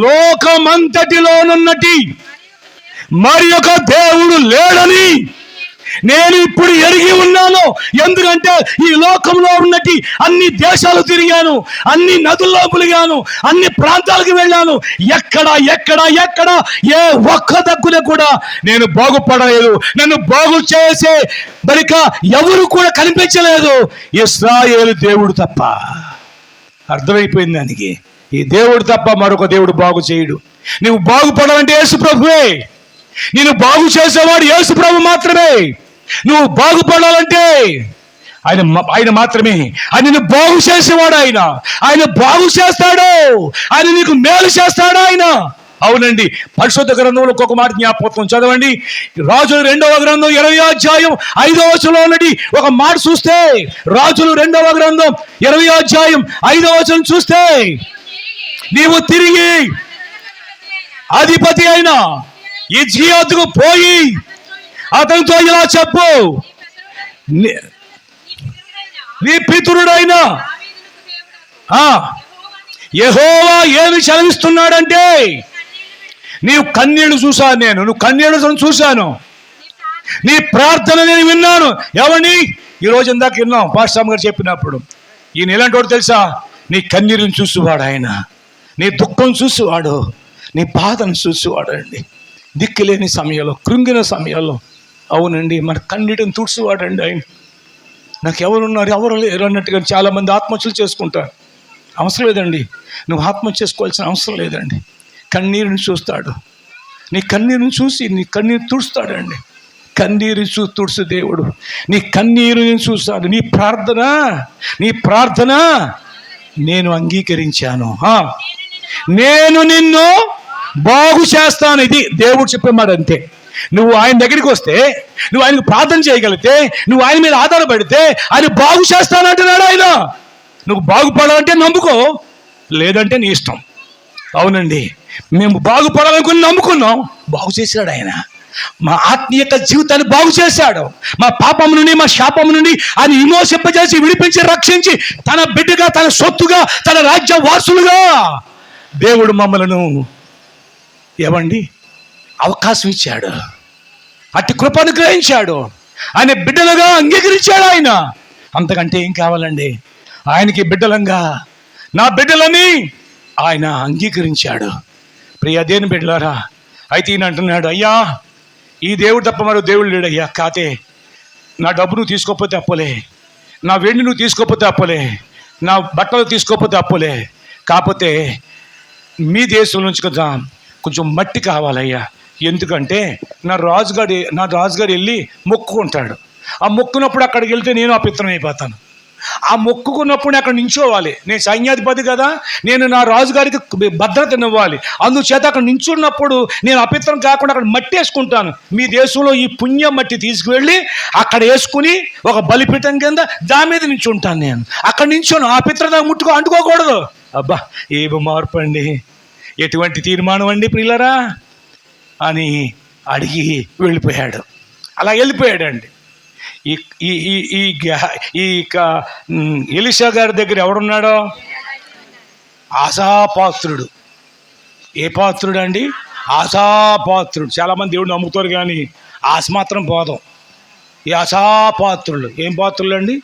లోకమంతటిలోనున్నటి మరి ఒక దేవుడు లేడని నేను ఇప్పుడు ఎరిగి ఉన్నాను. ఎందుకంటే ఈ లోకంలో ఉన్నటి అన్ని దేశాలు తిరిగాను, అన్ని నదుల్లో ములిగాను, అన్ని ప్రాంతాలకు వెళ్ళాను. ఎక్కడ ఏ ఒక్క దగ్గర కూడా నేను బాగుపడలేదు, నన్ను బాగు చేసే బలిక ఎవరు కూడా కనిపించలేదు, ఇశ్రాయేలు దేవుడు తప్ప. అర్థమైపోయింది దానికి, ఈ దేవుడు తప్ప మరొక దేవుడు బాగు చేయడు. నువ్వు బాగుపడాలంటే యేసు ప్రభువే, నేను బాగు చేసేవాడు యేసు ప్రభు మాత్రమే. నువ్వు బాగుపడాలంటే ఆయన మాత్రమే. ఆయన బాగు చేసేవాడు, ఆయన బాగు చేస్తాడు, ఆయన నీకు మేలు చేస్తాడు ఆయన. అవునండి, పరిశుద్ధ గ్రంథంలో ఒక్కొక్క మాట జ్ఞాపకం చదవండి. రాజుల 2వ గ్రంథం 20వ అధ్యాయం 5వ వచనంలో ఉన్నది ఒక మాట చూస్తే, రాజుల 2వ గ్రంథం 20వ అధ్యాయం 5వ వచనం చూస్తే, నీవు తిరిగి అధిపతి అయిన హిజ్కియాకు పోయి అతనితో ఇలా చెప్పు, నీ పితరుడైన యెహోవా ఏమి సెలవిస్తున్నాడంటే, నీవు కన్నీళ్లు చూశాను, నువ్వు కన్నీళ్లు చూశాను, నీ ప్రార్థన నేను విన్నాను. ఎవరిని? ఈరోజు ఇందాక విన్నాం పాస్టర్ గారు చెప్పినప్పుడు, ఈయన ఎలాంటి వాడు తెలుసా? నీ కన్నీరుని చూసేవాడు ఆయన, నీ దుఃఖం చూసేవాడు, నీ బాధను చూసేవాడు అండి. దిక్కులేని సమయంలో, కృంగిన సమయంలో, అవునండి, మన కన్నీటిని తుడిచేవాడు అండి ఆయన. నాకు ఎవరున్నారు, ఎవరు లేరు అన్నట్టుగా చాలామంది ఆత్మహత్యలు చేసుకుంటారు. అవసరం లేదండి, నువ్వు ఆత్మహత్య చేసుకోవాల్సిన అవసరం లేదండి. కన్నీరుని చూస్తాడు, నీ కన్నీరుని చూసి నీ కన్నీరు తుడుస్తాడండి. కన్నీరు తుడుసు దేవుడు, నీ కన్నీరుని చూస్తాడు. నీ ప్రార్థన నేను అంగీకరించాను, నేను నిన్ను బాగు చేస్తాను. ఇది దేవుడు చెప్పే మాట అంతే. నువ్వు ఆయన దగ్గరికి వస్తే, నువ్వు ఆయనకు ప్రార్థన చేయగలిగితే, నువ్వు ఆయన మీద ఆధారపడితే ఆయన బాగు చేస్తానంటున్నాడు ఆయన. నువ్వు బాగుపడాలంటే నమ్ముకో, లేదంటే నీ ఇష్టం. అవునండి, మేము బాగుపడాలనుకుని నమ్ముకున్నాం, బాగు చేశాడు ఆయన. మా ఆత్మీయ జీవితాన్ని బాగు చేశాడు. మా పాపం నుండి, మా శాపం నుండి ఆయన విమోచింపజేసి, విడిపించి, రక్షించి, తన బిడ్డగా, తన సొత్తుగా, తన రాజ్య వారసులుగా దేవుడు మమ్మలను ఏమండి అవకాశం ఇచ్చాడు. అట్టి కృపను గ్రహించాడు, ఆయన బిడ్డలుగా అంగీకరించాడు ఆయన. అంతకంటే ఏం కావాలండి? ఆయనకి బిడ్డలంగా, నా బిడ్డలని ఆయన అంగీకరించాడు. ప్రియ దేని బిడ్డలారా, అయితే ఈయన అంటున్నాడు, అయ్యా ఈ దేవుడు తప్ప మరో దేవుడు లేడయ్యా. కాతే నా డబ్బు నువ్వు తీసుకోకపోతే అప్పులే, నా వెండి నువ్వు తీసుకోకపోతే అప్పులే, నా బట్టలు తీసుకోకపోతే అప్పులే. కాకపోతే మీ దేశం నుంచి కదా కొంచెం మట్టి కావాలయ్యా. ఎందుకంటే నా రాజుగారు వెళ్ళి మొక్కుకుంటాడు. ఆ మొక్కునప్పుడు అక్కడికి వెళ్తే నేను అపిత్రం అయిపోతాను. ఆ మొక్కుకున్నప్పుడు అక్కడ నించోవాలి. నేను సైన్యాధిపతి కదా, నేను నా రాజుగారికి భద్రతనివ్వాలి. అందుచేత అక్కడ నించున్నప్పుడు నేను అపిత్రం కాకుండా అక్కడ మట్టి వేసుకుంటాను. మీ దేశంలో ఈ పుణ్యం మట్టి తీసుకువెళ్ళి అక్కడ వేసుకుని ఒక బలిపీఠం కింద దాని మీద నించుంటాను. నేను అక్కడ నించోను, ఆ పిత్రం అంటుకోకూడదు. అబ్బా ఏమి మార్పు అండి, ఎటువంటి తీర్మానం అండి ప్రియులరా అని అడిగి వెళ్ళిపోయాడు. అలా వెళ్ళిపోయాడండి. ఈ ఎలీషా గారి దగ్గర ఎవడున్నాడో? ఆశాపాత్రుడు. ఏ పాత్రుడు అండి? ఆశాపాత్రుడు. చాలామంది దేవుడు నమ్ముతారు కానీ ఆశ మాత్రం పోదాం. ఈ ఆశాపాత్రులు ఏం పాత్రులు అండి?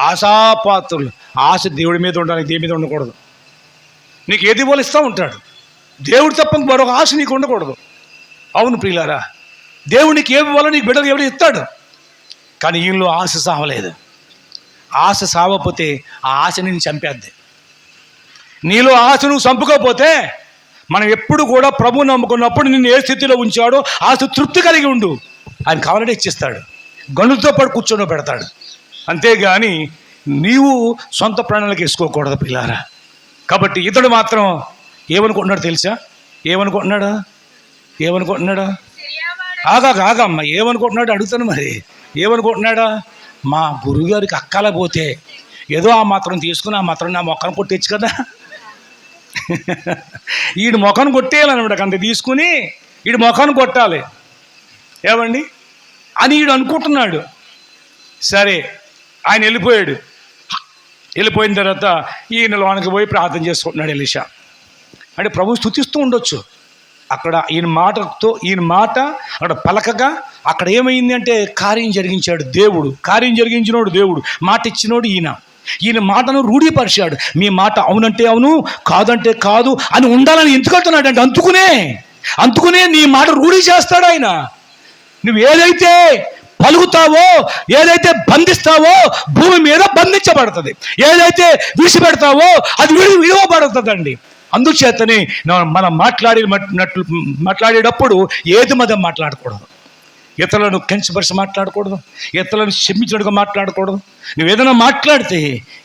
ఆశాపాత్రులు. ఆశ దేవుడి మీద ఉండాలి, దేని మీద ఉండకూడదు. నీకు ఏది పోలిస్తూ ఉంటాడు. దేవుడు తప్ప మరొక ఆశ నీకు ఉండకూడదు. అవును ప్రియులారా, దేవునికి ఏమి ఇవ్వాలో నీకు బిడ్డలు ఎవరు ఇస్తాడు. కానీ ఈయనలో ఆశ సావలేదు. ఆశ సావకపోతే ఆ ఆశ నిన్ను చంపేద్ది. నీలో ఆశ నువ్వు చంపుకోకపోతే, మనం ఎప్పుడు కూడా ప్రభువు నమ్ముకున్నప్పుడు నిన్ను ఏ స్థితిలో ఉంచాడో ఆశ తృప్తి కలిగి ఉండు. ఆయన కావాలంటే ఇచ్చిస్తాడు, గనులతో పాటు కూర్చొని పెడతాడు. అంతేగాని నీవు సొంత ప్రాణాలకు వేసుకోకూడదు పిల్లారా. కాబట్టి ఇతడు మాత్రం ఏమనుకుంటున్నాడు తెలుసా? ఏమనుకుంటున్నాడా? ఆగమ్మ, ఏమనుకుంటున్నాడు అడుగుతాను. మరి ఏమనుకుంటున్నాడా? మా గురువుగారికి అక్కల పోతే ఏదో ఆ మాత్రం తీసుకుని ఆ మాత్రం నా మొక్కను కొట్టేచ్చు కదా. ఈడు మొక్కను కొట్టేయాలన్నమాట. అంత తీసుకుని ఈడు మొక్కను కొట్టాలి ఏమండి అని ఈడు అనుకుంటున్నాడు. సరే, ఆయన వెళ్ళిపోయిన తర్వాత ఈయన లోనికి పోయి ప్రార్థన చేసుకుంటున్నాడు ఎలీషా. అంటే ప్రభువు స్తుతిస్తూ ఉండొచ్చు. అక్కడ ఈయన మాట అక్కడ పలకగా అక్కడ ఏమైంది అంటే కార్యం జరిగించాడు దేవుడు. కార్యం జరిగించినోడు దేవుడు, మాట ఇచ్చినోడు ఈయన మాటను రూఢీపరిచాడు. మీ మాట అవునంటే అవును, కాదంటే కాదు అని ఉండాలని ఎందుకంటున్నాడు అంటే అందుకునే నీ మాట రూఢీ చేస్తాడు ఆయన. నువ్వు ఏదైతే పలుకుతావో, ఏదైతే బంధిస్తావో భూమి మీద బంధించబడుతుంది. ఏదైతే విడిచిపెడతావో అది విడవబడుతుందండి. అందుచేతనే మనం మాట్లాడేటప్పుడు ఏది మధ్య మాట్లాడకూడదు. ఇతరులను కించపరిచి మాట్లాడకూడదు, ఇతరులను క్షమించినట్టుగా మాట్లాడకూడదు. నువ్వు ఏదైనా మాట్లాడితే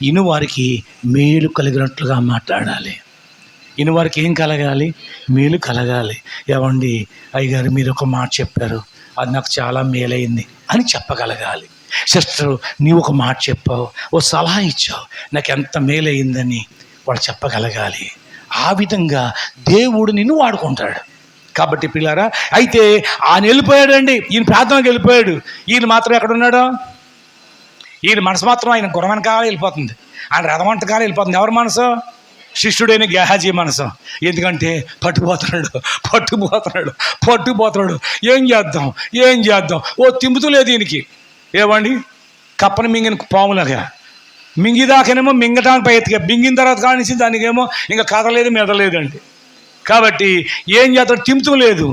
ఇనువారికి మేలు కలిగినట్లుగా మాట్లాడాలి. ఇనువారికి ఏం కలగాలి? మేలు కలగాలి. ఏమండి అయ్యగారు మీరు ఒక మాట చెప్పారు, అది నాకు చాలా మేలైంది అని చెప్పగలగాలి. సిస్టర్ నీవు ఒక మాట చెప్పావు, ఓ సలహా ఇచ్చావు, నాకు ఎంత మేలైందని వాడు చెప్పగలగాలి. ఆ విధంగా దేవుడు నిన్ను వాడుకుంటాడు. కాబట్టి పిల్లారా, అయితే ఆయన వెళ్ళిపోయాడండి. ఈయన ప్రార్థనకు వెళ్ళిపోయాడు. ఈయన మాత్రం ఎక్కడున్నాడు? ఈయన మనసు మాత్రం ఆయన గుర్రవెనకాల వెళ్ళిపోతుంది, ఆయన రథమంటకాల వెళ్ళిపోతుంది. ఎవరి మనసు? శిష్యుడైన గెహాజీ మనసు. ఎందుకంటే పట్టుపోతున్నాడు. ఏం చేద్దాం ఓ తిమ్ముతూ లేదు ఈయనకి. ఏమండి కప్పను మింగిన పాములాగా. మింగిదాకనేమో మింగటానికి పైగా మింగిన తర్వాత కానిసి దానికేమో ఇంకా కదలేదు మెదలేదండి. కాబట్టి ఏం చేస్తాడు, తింపుతూ లేదు.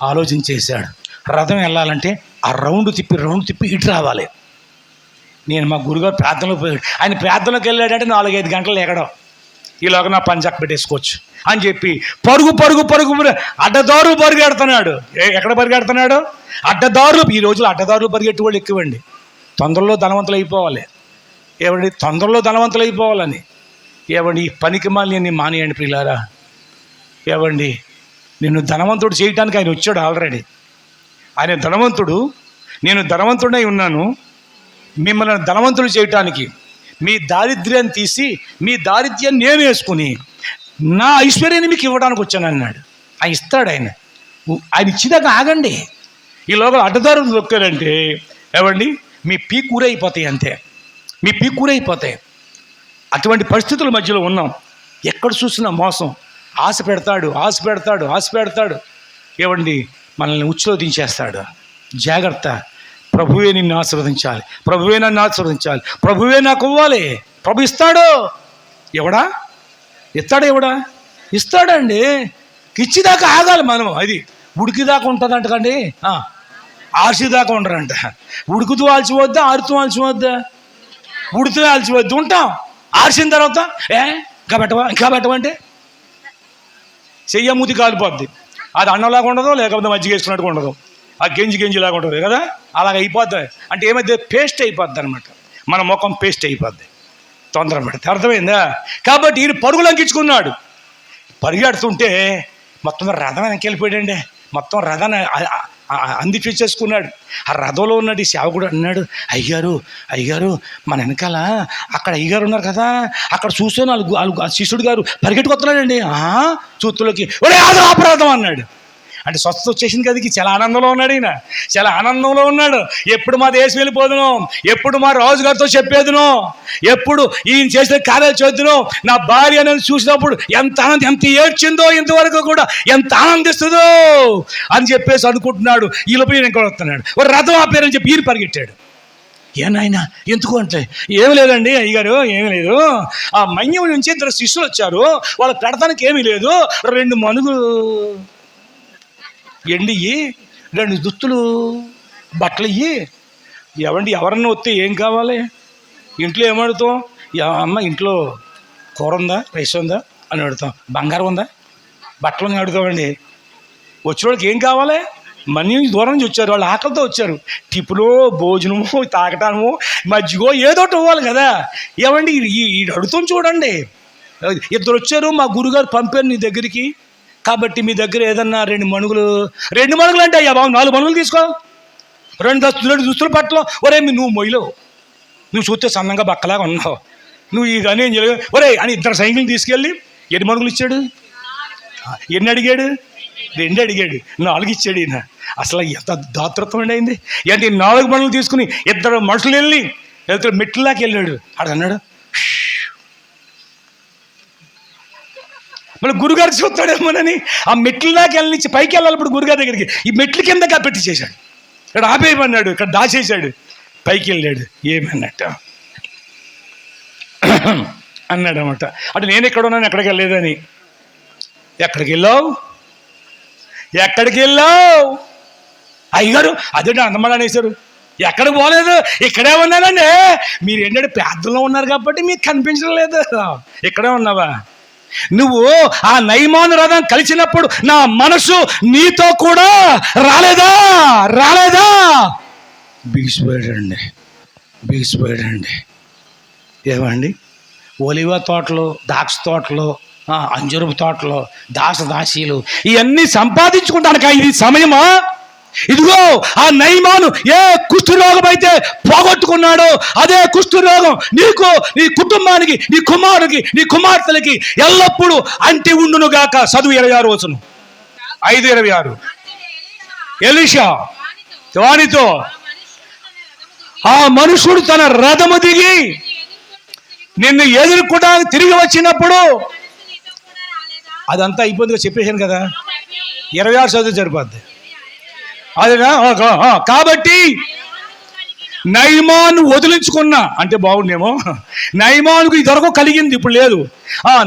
ఆలోచన చేశాడు, రథం వెళ్ళాలంటే ఆ రౌండ్ తిప్పి ఇటు రావాలి. నేను మా గురుగారు ప్రార్థనలో పోయాడు, ఆయన ప్రార్థనలోకి వెళ్ళాడంటే 4-5 గంటలు ఎగడం, ఈలోగా నా పని చక్క పెట్టేసుకోవచ్చు అని చెప్పి పరుగు అడ్డదారులు పరిగెడుతున్నాడు. ఎక్కడ పరిగెడుతున్నాడు? అడ్డదారులు. ఈ రోజులు అడ్డదారులు పరిగెట్టే వాళ్ళు ఎక్కువండి. తొందరలో ధనవంతులు అయిపోవాలి. ఏమండి, తొందరలో ధనవంతులు అయిపోవాలని. ఏమండి, ఈ పనికి మాలిని మానేయండి ప్రియులారా. ఏమండి, నిన్ను ధనవంతుడు చేయటానికి ఆయన వచ్చాడు ఆల్రెడీ. ఆయన ధనవంతుడు, నేను ధనవంతుడై ఉన్నాను. మిమ్మల్ని ధనవంతులు చేయటానికి మీ దారిద్ర్యాన్ని తీసి మీ దారిద్ర్యాన్ని నేను వేసుకుని నా ఐశ్వర్యాన్ని మీకు ఇవ్వడానికి వచ్చాను అన్నాడు. ఆయన ఇస్తాడు. ఆయన ఇచ్చేదాకా ఆగండి. ఈ లోపల అడ్డదారులు దొక్కారంటే ఏమండి, మీ పీకూరైపోతాయి. అంతే, మీ పీకూరైపోతాయి. అటువంటి పరిస్థితుల మధ్యలో ఉన్నాం. ఎక్కడ చూసినా మోసం. ఆశ పెడతాడు. ఏమండి, మనల్ని ఉచ్చులో దించేస్తాడు. జాగ్రత్త. ప్రభువే నిన్ను ఆశీర్వదించాలి, ప్రభువే నన్ను ఆశీర్వదించాలి, ప్రభువే నాకు ఇవ్వాలి. ప్రభు ఇస్తాడు. ఇస్తాడండి. ఇచ్చిదాకా ఆగాలి మనం. అది ఉడికిదాకా ఉంటుందంట కండి, ఆర్చిదాకా ఉండరంట. ఉడుకుతూ ఆల్చిపోద్దా, ఆరుతూ ఆల్చిపోద్దా? ఉడుతూ ఆల్చిపోద్ది. ఉంటాం. ఆర్చిన తర్వాత ఇంకా పెట్టమంటే చెయ్య మూతి కాలిపోద్ది. అది అన్నంలాగా ఉండదు, లేకపోతే మజ్జిగ వేసుకున్నట్టుగా ఉండదు. ఆ గెంజిలాగా ఉంటుంది కదా, అలాగ అయిపోద్ది. అంటే ఏమైతే పేస్ట్ అయిపోద్ది అనమాట. మన ముఖం పేస్ట్ అయిపోద్ది తొందర పెడితే. అర్థమైందా? కాబట్టి ఈయన పరుగులు అంకించుకున్నాడు. పరిగెడుతుంటే మొత్తం రథం వెనక్కి వెళ్ళిపోయాడండి. మొత్తం రథాన్ని అందిపించేసుకున్నాడు. ఆ రథంలో ఉన్నాడు. ఈ సేవకుడు అన్నాడు, అయ్యగారు మన వెనకాల అక్కడ అయ్యగారు ఉన్నారు కదా, అక్కడ చూస్తే వాళ్ళు శిష్యుడు గారు పరిగెట్టుకొస్తున్నాడండి. చూతులోకి ఒరే అపరాధం అన్నాడు. అంటే స్వస్థత వచ్చేసింది కదా, చాలా ఆనందంలో ఉన్నాడు. ఈయన చాలా ఆనందంలో ఉన్నాడు. ఎప్పుడు మా దేశం వెళ్ళిపోదును, ఎప్పుడు మా రాజుగారితో చెప్పేదును, ఎప్పుడు ఈయన చేసిన కార్యాలు చేద్దును, నా భార్య అనేది చూసినప్పుడు ఎంత ఏడ్చిందో, ఇంతవరకు కూడా ఎంత ఆనందిస్తుందో అని చెప్పేసి అనుకుంటున్నాడు. ఈ లోపల ఈయన ఇంకా వస్తున్నాడు. ఒక రథం ఆపేరని చెప్పి ఈయన పరిగెట్టాడు. ఏనాయన ఎందుకు అంటే, ఏమి లేదండి అయ్యగారు, ఏమీ లేదు. ఆ మన్యం నుంచి 2 శిష్యులు వచ్చారు, వాళ్ళకి పెడతానికి ఏమీ లేదు. 2 మనుగులు ఎండియ్యి, 2 దుస్తులు బట్టలు ఇయ్యి. ఎవరన్నా వస్తే ఏం కావాలి? ఇంట్లో ఏమడుతాం? అమ్మ ఇంట్లో కూర ఉందా, రైస్ ఉందా అని అడుగుతాం. బంగారం ఉందా, బట్టలు అని అడుగుతామండి. వచ్చిన వాళ్ళకి ఏం కావాలి? మనీ దూరం నుంచి వచ్చారు, వాళ్ళు ఆకలితో వచ్చారు. టిప్పులో భోజనము, తాగటాము, మజ్జిగో ఏదో ఒకటి ఇవ్వాలి కదా. ఏమండి ఈ అడుగుతాం చూడండి. 2 వచ్చారు, మా గురుగారు పంపారు నీ దగ్గరికి, కాబట్టి మీ దగ్గర ఏదన్నా 2 మణుగులు అంటే అయ్యా బాబు 4 మణుగులు తీసుకో. 2 దుస్తులు పట్టలో. ఒరే నువ్వు మొయ్యలో, నువ్వు చూస్తే సన్నంగా బక్కలాగా ఉన్నావు, నువ్వు ఇదని ఏం చేయలేదు ఒరే అని 2 సైకిల్ తీసుకెళ్ళి 7 మణుగులు ఇచ్చాడు. ఎన్ని అడిగాడు? 2 అడిగాడు, 4 ఇచ్చాడు. ఈయన అసలు ఎంత దాతృత్వం అయింది. అంటే 4 మణుగులు తీసుకుని 2 మనుషులు వెళ్ళి మెట్లలాకి వెళ్ళాడు. అన్నాడు మళ్ళీ గురుగారు చూస్తాడేమోనని ఆ మెట్ల దాకా వెళ్ళనిచ్చి పైకి వెళ్ళాలి. ఇప్పుడు గురుగారి దగ్గరికి ఈ మెట్ల కింద పెట్టి చేశాడు. ఇక్కడ ఆపేయమన్నాడు, ఇక్కడ దాచేశాడు. పైకి వెళ్ళాడు. ఏమన్నట్ట అన్నాడు అనమాట. అంటే నేను ఎక్కడ ఉన్నాను, ఎక్కడికి వెళ్ళలేదని. ఎక్కడికి వెళ్ళావు అయ్యగారు? అదే అందమని అనేసారు. ఎక్కడికి పోలేదు, ఇక్కడే ఉన్నానండి. మీరు ఏంటంటే ప్రార్థనలో ఉన్నారు కాబట్టి మీకు కనిపించడం లేదు. ఇక్కడే ఉన్నావా? నువ్వు ఆ నయమాను రథం కలిసినప్పుడు నా మనసు నీతో కూడా రాలేదా? బిగిసిపోయాడండి. ఏమండి, ఒలివ తోటలు, ద్రాక్ష తోటలు, అంజూరపు తోటలు, దాసీలు ఇవన్నీ సంపాదించుకుంటానికి ఇది సమయమా? ఇదిగో ఆ నయమాను ఏ కుష్ఠరోగం అయితే పోగొట్టుకున్నాడో అదే కుష్ఠరోగం నీకు, నీ కుటుంబానికి, నీ కుమారుడికి, నీ కుమార్తెలకి ఎల్లప్పుడూ అంటి ఉండును గాక. చదువు 26 వచనం, 5:26. ఎలీషా వానితో ఆ మనుషుడు తన రథము దిగి నిన్ను ఎదుర్కోవడానికి తిరిగి వచ్చినప్పుడు, అదంతా అయిపోయిందిగా చెప్పేశాను కదా, 26 చదువు సరిపోద్ది. అదేనా? కాబట్టి నయమాను వదిలించుకున్నా అంటే బాగుండేమో. నయమానుకు ఇదివరకు కలిగింది, ఇప్పుడు లేదు.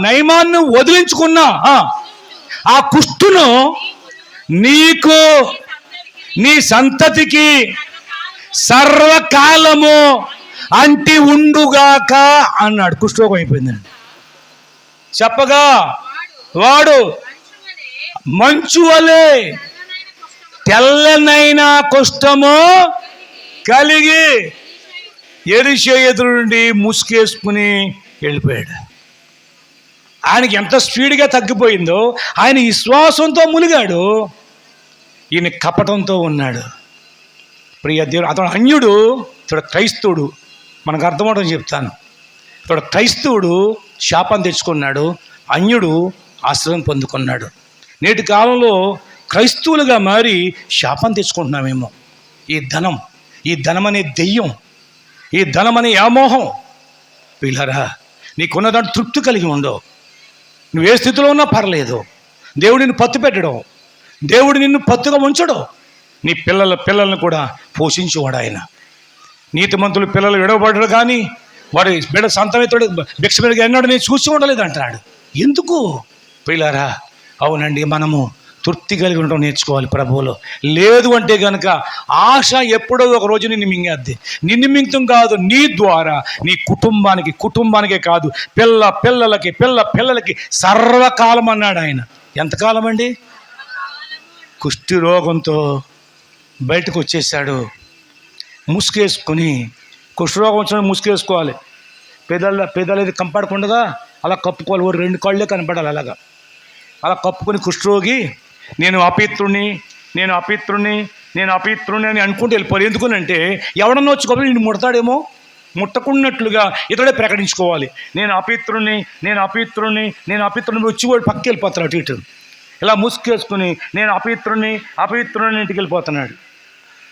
నయమాను వదిలించుకున్నా ఆ కుష్టును నీకు నీ సంతతికి సర్వకాలము అంటి ఉండుగాక అన్నాడు. కుష్ఠరోగం అయిపోయిందండి. చెప్పగా వాడు మంచు వలె తెల్లనైన కుష్ఠము కలిగి ఎలీషా ఎదురు నుండి ముసుకేసుకుని వెళ్ళిపోయాడు. ఆయనకి ఎంత స్పీడ్గా తగ్గిపోయిందో, ఆయన విశ్వాసంతో మునిగాడు, ఈయన కపటంతో ఉన్నాడు. ప్రియ దేవుడు, అతడు అన్యుడు, ఇతడు క్రైస్తవుడు. మనకు అర్థమవడం చెప్తాను. ఇతడు క్రైస్తవుడు శాపం తెచ్చుకున్నాడు, అన్యుడు ఆశ్రయం పొందుకున్నాడు. నేటి కాలంలో క్రైస్తవులుగా మారి శాపం తెచ్చుకుంటున్నామేమో. ఈ ధనం అనే దెయ్యం, ఈ ధనం అనే వ్యామోహం. పిల్లరా, నీకున్న దాంట్లో తృప్తి కలిగి ఉండవు. నువ్వు ఏ స్థితిలో ఉన్నా పర్లేదు. దేవుడు నిన్ను పత్తు పెట్టడం, దేవుడు నిన్ను పత్తుగా ఉంచడం. నీ పిల్లల్ని కూడా పోషించేవాడు ఆయన. నీతిమంతులు పిల్లలు విడవబడరు, కానీ వాడు బిడ్డ సంతమేతోడు భిక్ష బిడ్డగా ఎన్నాడు నేను చూసి ఉండలేదు అంటున్నాడు. ఎందుకు పిల్లరా? అవునండి, మనము తృప్తి కలిగి ఉండడం నేర్చుకోవాలి ప్రభువులో. లేదు అంటే కనుక ఆశ ఎప్పుడో ఒక రోజు నిన్ను మింగేద్ది. నిన్ను మింగతం కాదు, నీ ద్వారా నీ కుటుంబానికే కాదు, పిల్లలకి సర్వకాలం అన్నాడు ఆయన. ఎంతకాలం అండి? కుష్టి రోగంతో బయటకు వచ్చేసాడు. ముసుగేసుకుని, కుష్ఠరోగం వచ్చిన ముసుగేసుకోవాలి. పెదాలు ఇది కంపడకుండా అలా కప్పుకోవాలి. 2 కళ్ళే కనపడాలి. అలా కప్పుకొని కుష్ఠరోగి నేను అపవిత్రుణ్ణి అని అనుకుంటూ వెళ్ళిపోవాలి. ఎందుకనంటే ఎవడన్నా వచ్చి కాబట్టి నేను ముడతాడేమో, ముట్టకున్నట్లుగా ఇతడే ప్రకటించుకోవాలి. నేను అపవిత్రుణ్ణి వచ్చి వాడు పక్కకి వెళ్ళిపోతాడు. అటు ఇటు ఇలా ముసుగేసుకుని నేను అపవిత్రుణ్ణి ఇంటికి వెళ్ళిపోతున్నాడు.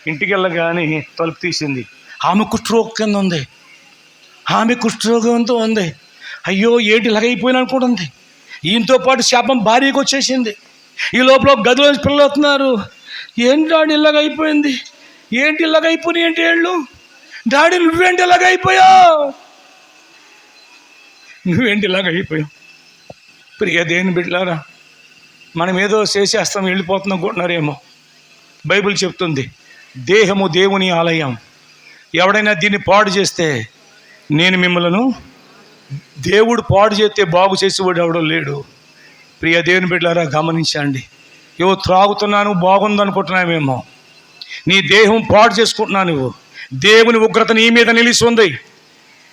ఇంటికి వెళ్ళగానే తలుపు తీసింది. ఆమె కుష్ఠరోగం కింద ఉంది, ఆమె కుష్ఠరోగంతో ఉంది. అయ్యో ఏంటి ఇలాగైపోయిన అనుకుంటుంది. ఈయనతో పాటు శాపం భార్యకు వచ్చేసింది. ఈ లోపల గదిలో పిల్లలు వస్తున్నారు. ఏంటి డాడీ ఇలాగైపోయింది, ఏంటి ఇలాగైపోయినాయి ఏంటి ఏళ్ళు, డాడీ నువ్వేంటి ఇలాగైపోయావు, ప్రియ దేవుని బిడ్డలారా, మనం ఏదో చేసేస్తాం వెళ్ళిపోతున్నాం అనుకుంటున్నారేమో. బైబిల్ చెప్తుంది, దేహము దేవుని ఆలయం. ఎవడైనా దీన్ని పాడు చేస్తే, నేను మిమ్మలను దేవుడు పాడు చేస్తే బాగు చేసేవాడు ఎవడో లేడు. ప్రియ దేవుని బిడ్డలారా గమనించండి. ఏవో త్రాగుతున్నాను బాగుందనుకుంటున్నామేమో. నీ దేహం పాడు చేసుకుంటున్నావు నువ్వు. దేవుని ఉగ్రత నీ మీద నిలిచి ఉంది.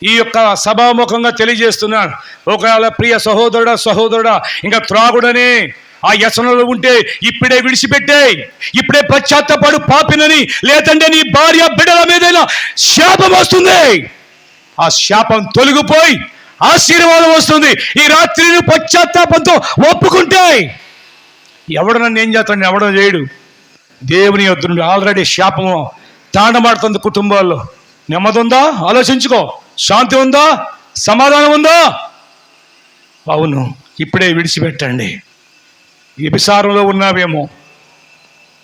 ఈ యొక్క సభాముఖంగా తెలియజేస్తున్నాను. ఒకవేళ ప్రియ సహోదరుడా ఇంకా త్రాగుడని ఆ వ్యసనంలో ఉంటే ఇప్పుడే విడిచిపెట్టాయి, ఇప్పుడే పశ్చాత్తపడు పాపినని. లేదంటే నీ భార్య బిడ్డల మీదైనా శాపం వస్తుంది. ఆ శాపం తొలగిపోయి ఆశీర్వాదం వస్తుంది. ఈ రాత్రి నువ్వు పశ్చాత్తాపంతో ఒప్పుకుంటే ఎవడు నన్ను ఏం చేస్తాడు? ఎవడో చేయడు. దేవుని యొద్ద నుండి ఆల్రెడీ శాపము తాండమాడుతుంది కుటుంబాల్లో. నెమ్మది ఉందా? ఆలోచించుకో. శాంతి ఉందా? సమాధానం ఉందా? అవును, ఇప్పుడే విడిచిపెట్టండి. వ్యభిచారంలో ఉన్నావేమో,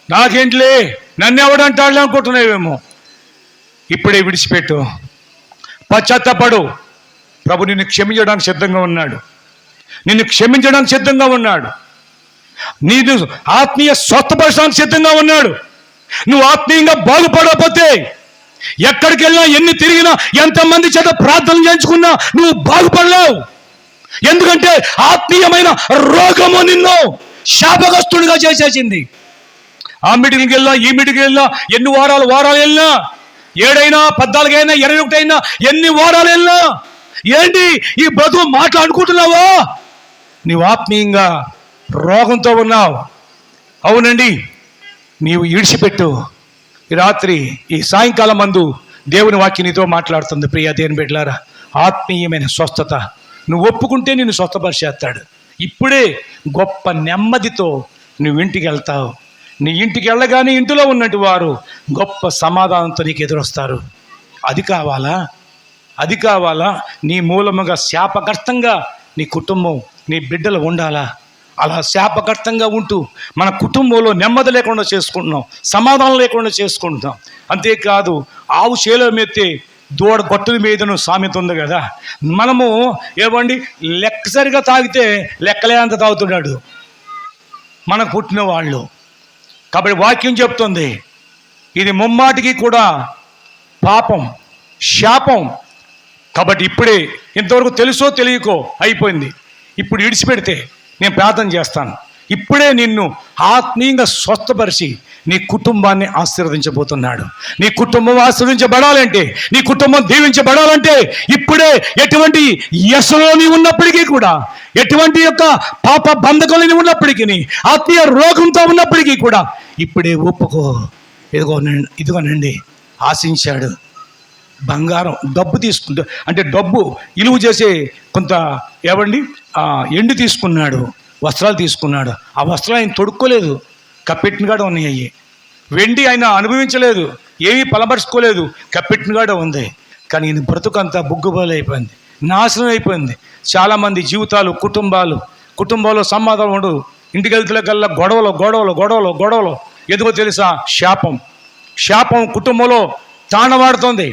నాకేంటిలే నన్ను ఎవడంటాడు అనుకుంటున్నావేమో, ఇప్పుడే విడిచిపెట్టు. పశ్చాత్తపడు. ప్రభు నిన్ను క్షమించడానికి సిద్ధంగా ఉన్నాడు. నేను ఆత్మీయ స్వస్థపరచడానికి సిద్ధంగా ఉన్నాడు. నువ్వు ఆత్మీయంగా బాగుపడకపోతే ఎక్కడికి వెళ్ళినా, ఎన్ని తిరిగినా, ఎంతమంది చేత ప్రార్థన చేయించుకున్నా నువ్వు బాగుపడలేవు. ఎందుకంటే ఆత్మీయమైన రోగము నిన్ను శాపగ్రస్తుడిగా చేసేసింది. ఆ మీటింగ్కి వెళ్ళినా, ఈ మీటింగ్కి వెళ్ళినా, ఎన్ని వారాలు వెళ్ళినా, 7 అయినా 14 అయినా 21 అయినా, ఎన్ని వారాలు వెళ్ళినా ఏంటి ఈ బ్రతుకు మాట్లాడుకుంటున్నావా? నీవు ఆత్మీయంగా రోగంతో ఉన్నావు. అవునండి, నీవు విడిచిపెట్టు. ఈ రాత్రి, ఈ సాయంకాలం మందు దేవుని వాక్యం నీతో మాట్లాడుతుంది. ప్రియ దేవుని బిడ్డలారా, ఆత్మీయమైన స్వస్థత నువ్వు ఒప్పుకుంటే నిన్ను స్వస్థపరిచేస్తాడు. ఇప్పుడే గొప్ప నెమ్మదితో నువ్వు ఇంటికి వెళ్తావు. నీ ఇంటికి వెళ్ళగానే ఇంటిలో ఉన్నట్టు వారు గొప్ప సమాధానంతో నీకు ఎదురొస్తారు. అది కావాలా? నీ మూలముగా శాపగ్రస్తంగా నీ కుటుంబం, నీ బిడ్డలు ఉండాలా? అలా శాపకర్తంగా ఉంటూ మన కుటుంబంలో నెమ్మది లేకుండా చేసుకుంటున్నాం, సమాధానం లేకుండా చేసుకుంటున్నాం. అంతేకాదు ఆవు చేలో మెత్తే దూడ గట్టుల మీదను సామెత ఉంది కదా. మనము ఏమండి లెక్కసరిగా తాగితే లెక్కలేనంత తాగుతున్నాడు మనకు పుట్టిన వాళ్ళు. కాబట్టి వాక్యం చెప్తుంది ఇది ముమ్మాటికి కూడా పాపం, శాపం. కాబట్టి ఇప్పుడే ఇంతవరకు తెలుసో తెలియకో అయిపోయింది. ఇప్పుడు విడిచిపెడితే నేను ప్రార్థన చేస్తాను. ఇప్పుడే నిన్ను ఆత్మీయంగా స్వస్థపరిచి నీ కుటుంబాన్ని ఆశీర్వదించబోతున్నాడు. నీ కుటుంబం ఆశీర్వదించబడాలంటే, నీ కుటుంబం దీవించబడాలంటే ఇప్పుడే ఎటువంటి యశలో నీ ఉన్నప్పటికీ కూడా, ఎటువంటి యొక్క పాప బంధకంలో ఉన్నప్పటికీ, ఆత్మీయ రోగంతో ఉన్నప్పటికీ కూడా ఇప్పుడే ఒప్పుకో. ఇదిగోనండి ఆశించాడు బంగారం, డబ్బు తీసుకుంటా అంటే డబ్బు ఇలువ చేసే కొంత ఏవండి ఎండు తీసుకున్నాడు, వస్త్రాలు తీసుకున్నాడు. ఆ వస్త్రాలు ఆయన తొడుక్కోలేదు, కప్పెట్టినగాడ ఉన్నాయి. అయ్యి వెండి ఆయన అనుభవించలేదు, ఏమీ పలబరుచుకోలేదు, కప్పెట్టినగాడ ఉంది. కానీ ఈయన బ్రతుకంతా బుగ్గుబాలు అయిపోయింది, నాశనం అయిపోయింది. చాలామంది జీవితాలు, కుటుంబాల్లో సమాధానం ఉండదు. ఇంటికి వెళ్తులకల్లా గొడవలు గొడవలు గొడవలు గొడవలు. ఎందుకో తెలుసా? శాపం కుటుంబంలో తాండవాడుతుంది.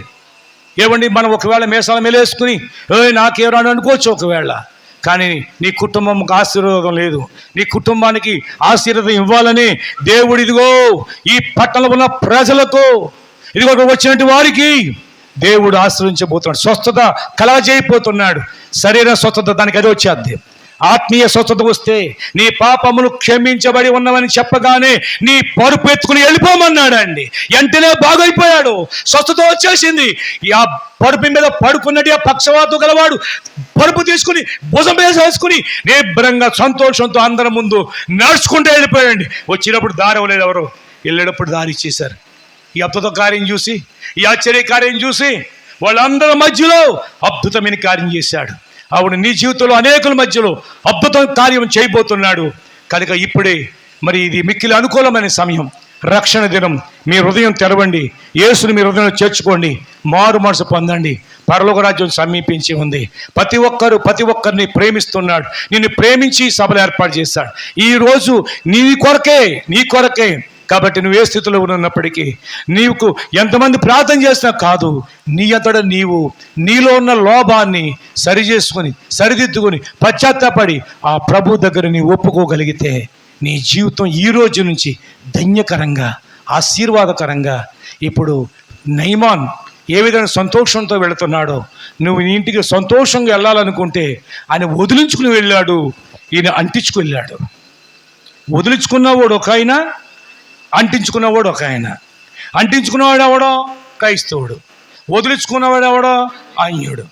ఏమండి మనం ఒకవేళ మీసాల మేలేసుకుని నాకేమో అనుకోవచ్చు ఒకవేళ, కానీ నీ కుటుంబంకి ఆశీర్వాదం లేదు. నీ కుటుంబానికి ఆశీర్వాదం ఇవ్వాలని దేవుడు ఇదిగో ఈ పట్టణంలో ఉన్న ప్రజలకు, ఇదిగో వచ్చినటువంటి వారికి దేవుడు ఆశీర్వించబోతున్నాడు. స్వస్థత కలగజేయబోతున్నాడు. శరీర స్వస్థత దానికి అది వచ్చేద్ది. ఆత్మీయ స్వస్థత వస్తే నీ పాపములు క్షమించబడి ఉన్నవని చెప్పగానే నీ పరుపు ఎత్తుకుని వెళ్ళిపోమన్నాడు అండి. వెంటనే బాగైపోయాడు, స్వస్థత వచ్చేసింది. ఆ పరుపు మీద పడుకున్నట్టు ఆ పక్షవాతం గలవాడు పరుపు తీసుకుని భుజం మీద వేసుకుని నిబ్బరంగా సంతోషంతో అందరి ముందు నడుచుకుంటూ వెళ్ళిపోయాడండి. వచ్చినప్పుడు దారి ఇవ్వలేదు, ఎవరు వెళ్ళేటప్పుడు దారి ఇచ్చేశారు. ఈ అద్భుత కార్యం చూసి, ఈ ఆశ్చర్య కార్యం చూసి వాళ్ళందరి మధ్యలో అద్భుతమైన కార్యం చేశాడు. ఆవిడ నీ జీవితంలో అనేకుల మధ్యలో అద్భుతం కార్యం చేయబోతున్నాడు. కనుక ఇప్పుడే మరి ఇది మిక్కిలి అనుకూలమైన సమయం, రక్షణ దినం. మీ హృదయం తెరవండి, యేసుని మీ హృదయంలో చేర్చుకోండి, మారు మనసు పొందండి. పరలోక రాజ్యం సమీపించి ఉంది. ప్రతి ఒక్కరిని ప్రేమిస్తున్నాడు. నిన్ను ప్రేమించి సభలు ఏర్పాటు చేశాడు. ఈరోజు నీ కొరకే. కాబట్టి నువ్వు ఏ స్థితిలో ఉన్నప్పటికీ, నీకు ఎంతమంది ప్రార్థన చేసినా కాదు, నీ అంతటా నీవు నీలో ఉన్న లోపాన్ని సరిచేసుకొని సరిదిద్దుకొని పశ్చాత్తాపడి ఆ ప్రభు దగ్గర నీ ఒప్పుకోగలిగితే నీ జీవితం ఈ రోజు నుంచి ధన్యకరంగా, ఆశీర్వాదకరంగా. ఇప్పుడు నయమాన్ ఏ విధంగా సంతోషంతో వెళుతున్నాడో, నువ్వు నీ ఇంటికి సంతోషంగా వెళ్ళాలనుకుంటే ఆయన వదిలించుకుని వెళ్ళాడు, ఈయన అంటించుకు వెళ్ళాడు. వదిలించుకున్నవాడు ఒక ఆయన, అంటించుకున్నవాడు ఒక ఆయన. అంటించుకున్నవాడు ఎవడో? క్రైస్తవుడు. వదిలించుకున్నవాడు ఎవడో? అన్యుడు.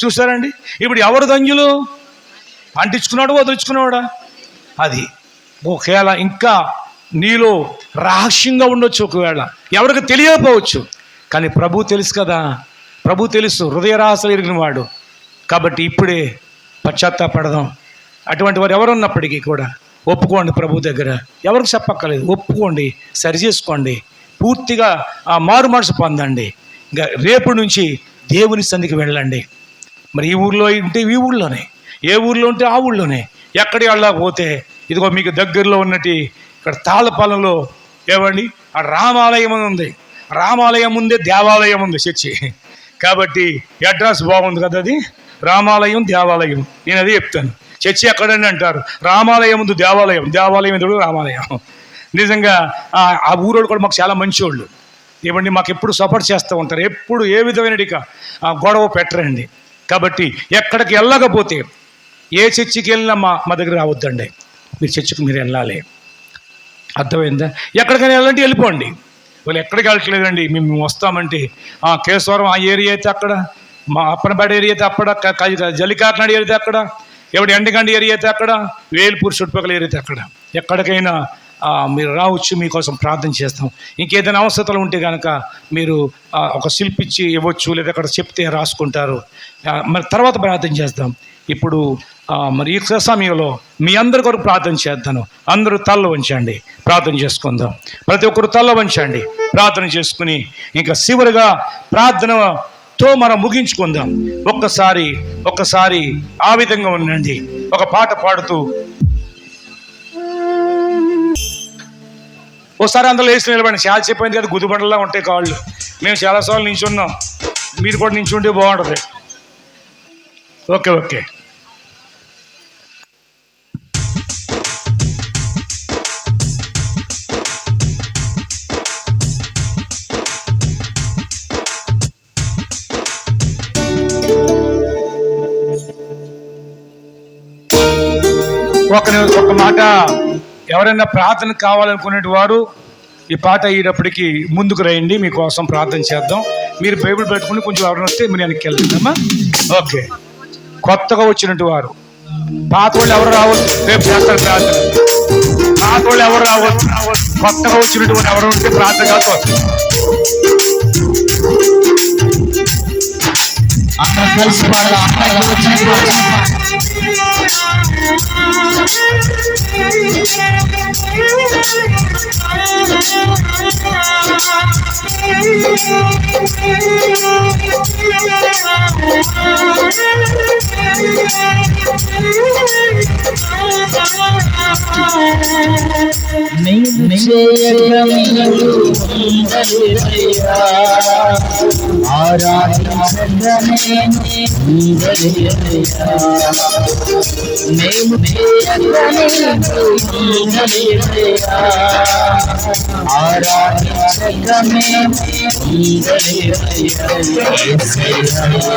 చూసారండి, ఇప్పుడు ఎవరు ధన్యులు? అంటించుకున్నాడు, వదిలించుకున్నవాడా? అది ఒకవేళ ఇంకా నీలో రహస్యంగా ఉండొచ్చు, ఒకవేళ ఎవరికి తెలియకపోవచ్చు, కానీ ప్రభు తెలుసు కదా. ప్రభు తెలుసు, హృదయ రహస్యాలు ఎరిగిన వాడు. కాబట్టి ఇప్పుడే పశ్చాత్తాపడదాం. అటువంటి వారు ఎవరున్నప్పటికీ కూడా ఒప్పుకోండి ప్రభు దగ్గర. ఎవరికి చెప్పక్కర్లేదు, ఒప్పుకోండి, సరిచేసుకోండి, పూర్తిగా ఆ మారు మనసు పొందండి. ఇంకా రేపు నుంచి దేవుని సన్నిధికి వెళ్ళండి. మరి ఈ ఊళ్ళో ఉంటే ఈ ఊళ్ళోనే, ఏ ఊళ్ళో ఉంటే ఆ ఊళ్ళోనే. ఎక్కడికి వెళ్ళకపోతే ఇదిగో మీకు దగ్గరలో ఉన్నట్టు ఇక్కడ తాళపాలెంలో ఏమండి ఆ రామాలయం ఉంది. రామాలయం ముందే దేవాలయం ఉంది, చర్చి. కాబట్టి అడ్రస్ బాగుంది కదా, అది రామాలయం దేవాలయం. నేను అదే చెప్తాను. చర్చి ఎక్కడండి అంటారు, రామాలయం ముందు దేవాలయం ఎదురు రామాలయం. నిజంగా ఆ ఊరోళ్ళు కూడా మాకు చాలా మంచివాళ్ళు. ఏమండి మాకు ఎప్పుడు సపోర్ట్ చేస్తూ ఉంటారు, ఎప్పుడు ఏ విధమైన గొడవ పెట్టరండి. కాబట్టి ఎక్కడికి వెళ్ళకపోతే, ఏ చర్చికి వెళ్ళినా మా దగ్గర రావద్దండి. మీరు చర్చికి మీరు వెళ్ళాలి, అర్థమైందా? ఎక్కడికైనా వెళ్ళాలంటే వెళ్ళిపోండి. వాళ్ళు ఎక్కడికి వెళ్ళట్లేదండి, మేము వస్తామంటే కేశవరం ఆ ఏరియా అయితే అక్కడ, మా అప్పనపాడు ఏరియా అయితే అక్కడ, జల్లికాకినాడు ఏరియా అయితే అక్కడ, ఎవడు ఎండగండి ఏరియా అయితే అక్కడ, వేల్పూర్ చుట్టుపక్కల ఏరియా అయితే అక్కడ. ఎక్కడికైనా మీరు రావచ్చు, మీకోసం ప్రార్థన చేస్తాం. ఇంకేదైనా అవసరతలు ఉంటే కనుక మీరు ఒక శిల్పిచ్చి ఇవ్వచ్చు, లేదా అక్కడ చెప్తే రాసుకుంటారు. మరి తర్వాత ప్రార్థన చేద్దాం. ఇప్పుడు మరి ఈ సమయంలో మీ అందరి కొరకు ప్రార్థన చేద్దాను. అందరూ తల్ల వంచండి, ప్రార్థన చేసుకుందాం. ప్రతి ఒక్కరు తల్ల వంచండి, ప్రార్థన చేసుకుని ఇంకా చివరిగా ప్రార్థనతో మనం ముగించుకుందాం. ఒక్కసారి ఆ విధంగా ఉండండి. ఒక పాట పాడుతూ ఒకసారి అందరూ లేచి నిలబడి. చాలా చెప్పింది కదా, గుదిబండలా ఉంటాయి కాళ్ళు. మేము చాలాసార్లు నించున్నాం, మీరు కూడా నించుంటే బాగుంటుంది. Okay okay. ఒక మాట, ఎవరైనా ప్రార్థన కావాలనుకునే వారు ఈ పాట అయ్యేటప్పటికి ముందుకు రండి, మీకోసం ప్రార్థన చేద్దాం. మీరు బైబిల్ పెట్టుకుని కొంచెం ఎవరైనా వస్తే మీరు వెనక్కి వెళ్తామా? ఓకే. కొత్తగా వచ్చినట్టు వారు, పాత వాళ్ళు ఎవరు రావద్దు, రేపు చేస్తారు ప్రార్థన. పాత వాళ్ళు ఎవరు రావద్దు, కొత్తగా వచ్చినటువంటి ఎవరు ఉంటే ప్రార్థన కాదు. మేలు చేయగలిగి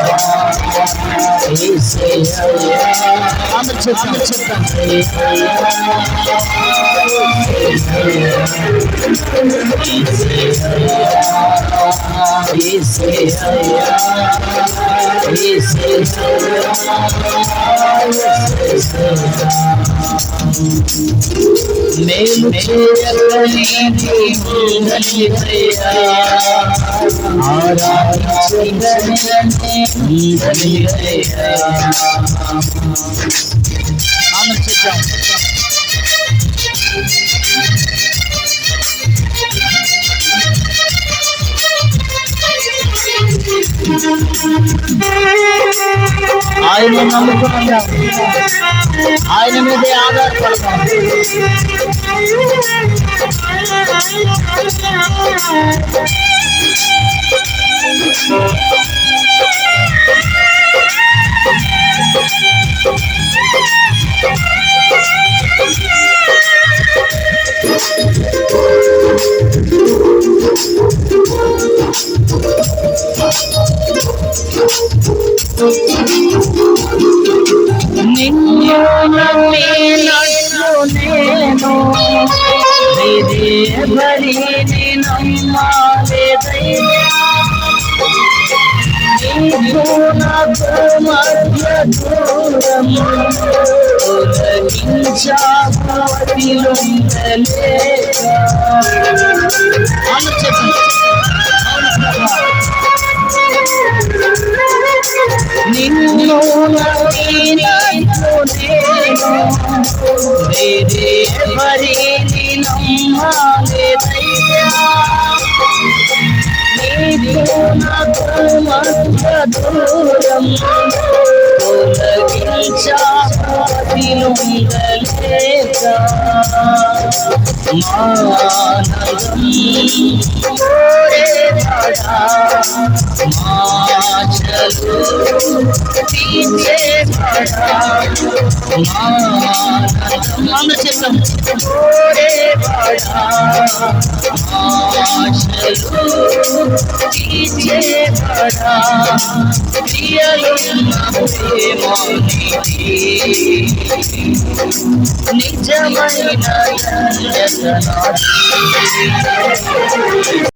ఆయన నమ్ముకున్నాం, ఆయన మీదే ఆధారపడతాం. నిన్ను నమ్మినట్లు నేను బలిని నమ్మాలేదయ్యా. నీకు నాకు మధ్య దూరము తొలగించలేక నిన్ను నమ్మినట్లు నేను వేరే బలిని నమ్మాలేదయ్యా. నీకు నాకు మధ్య దూరం తొలగించలేక మానవం కోరేదడా మాచలు తీర్చేదడా మానవం కోరేదడా మాచలు తీర్చేదడా ప్రియలున్న ప్రేమనిధి నిజమైన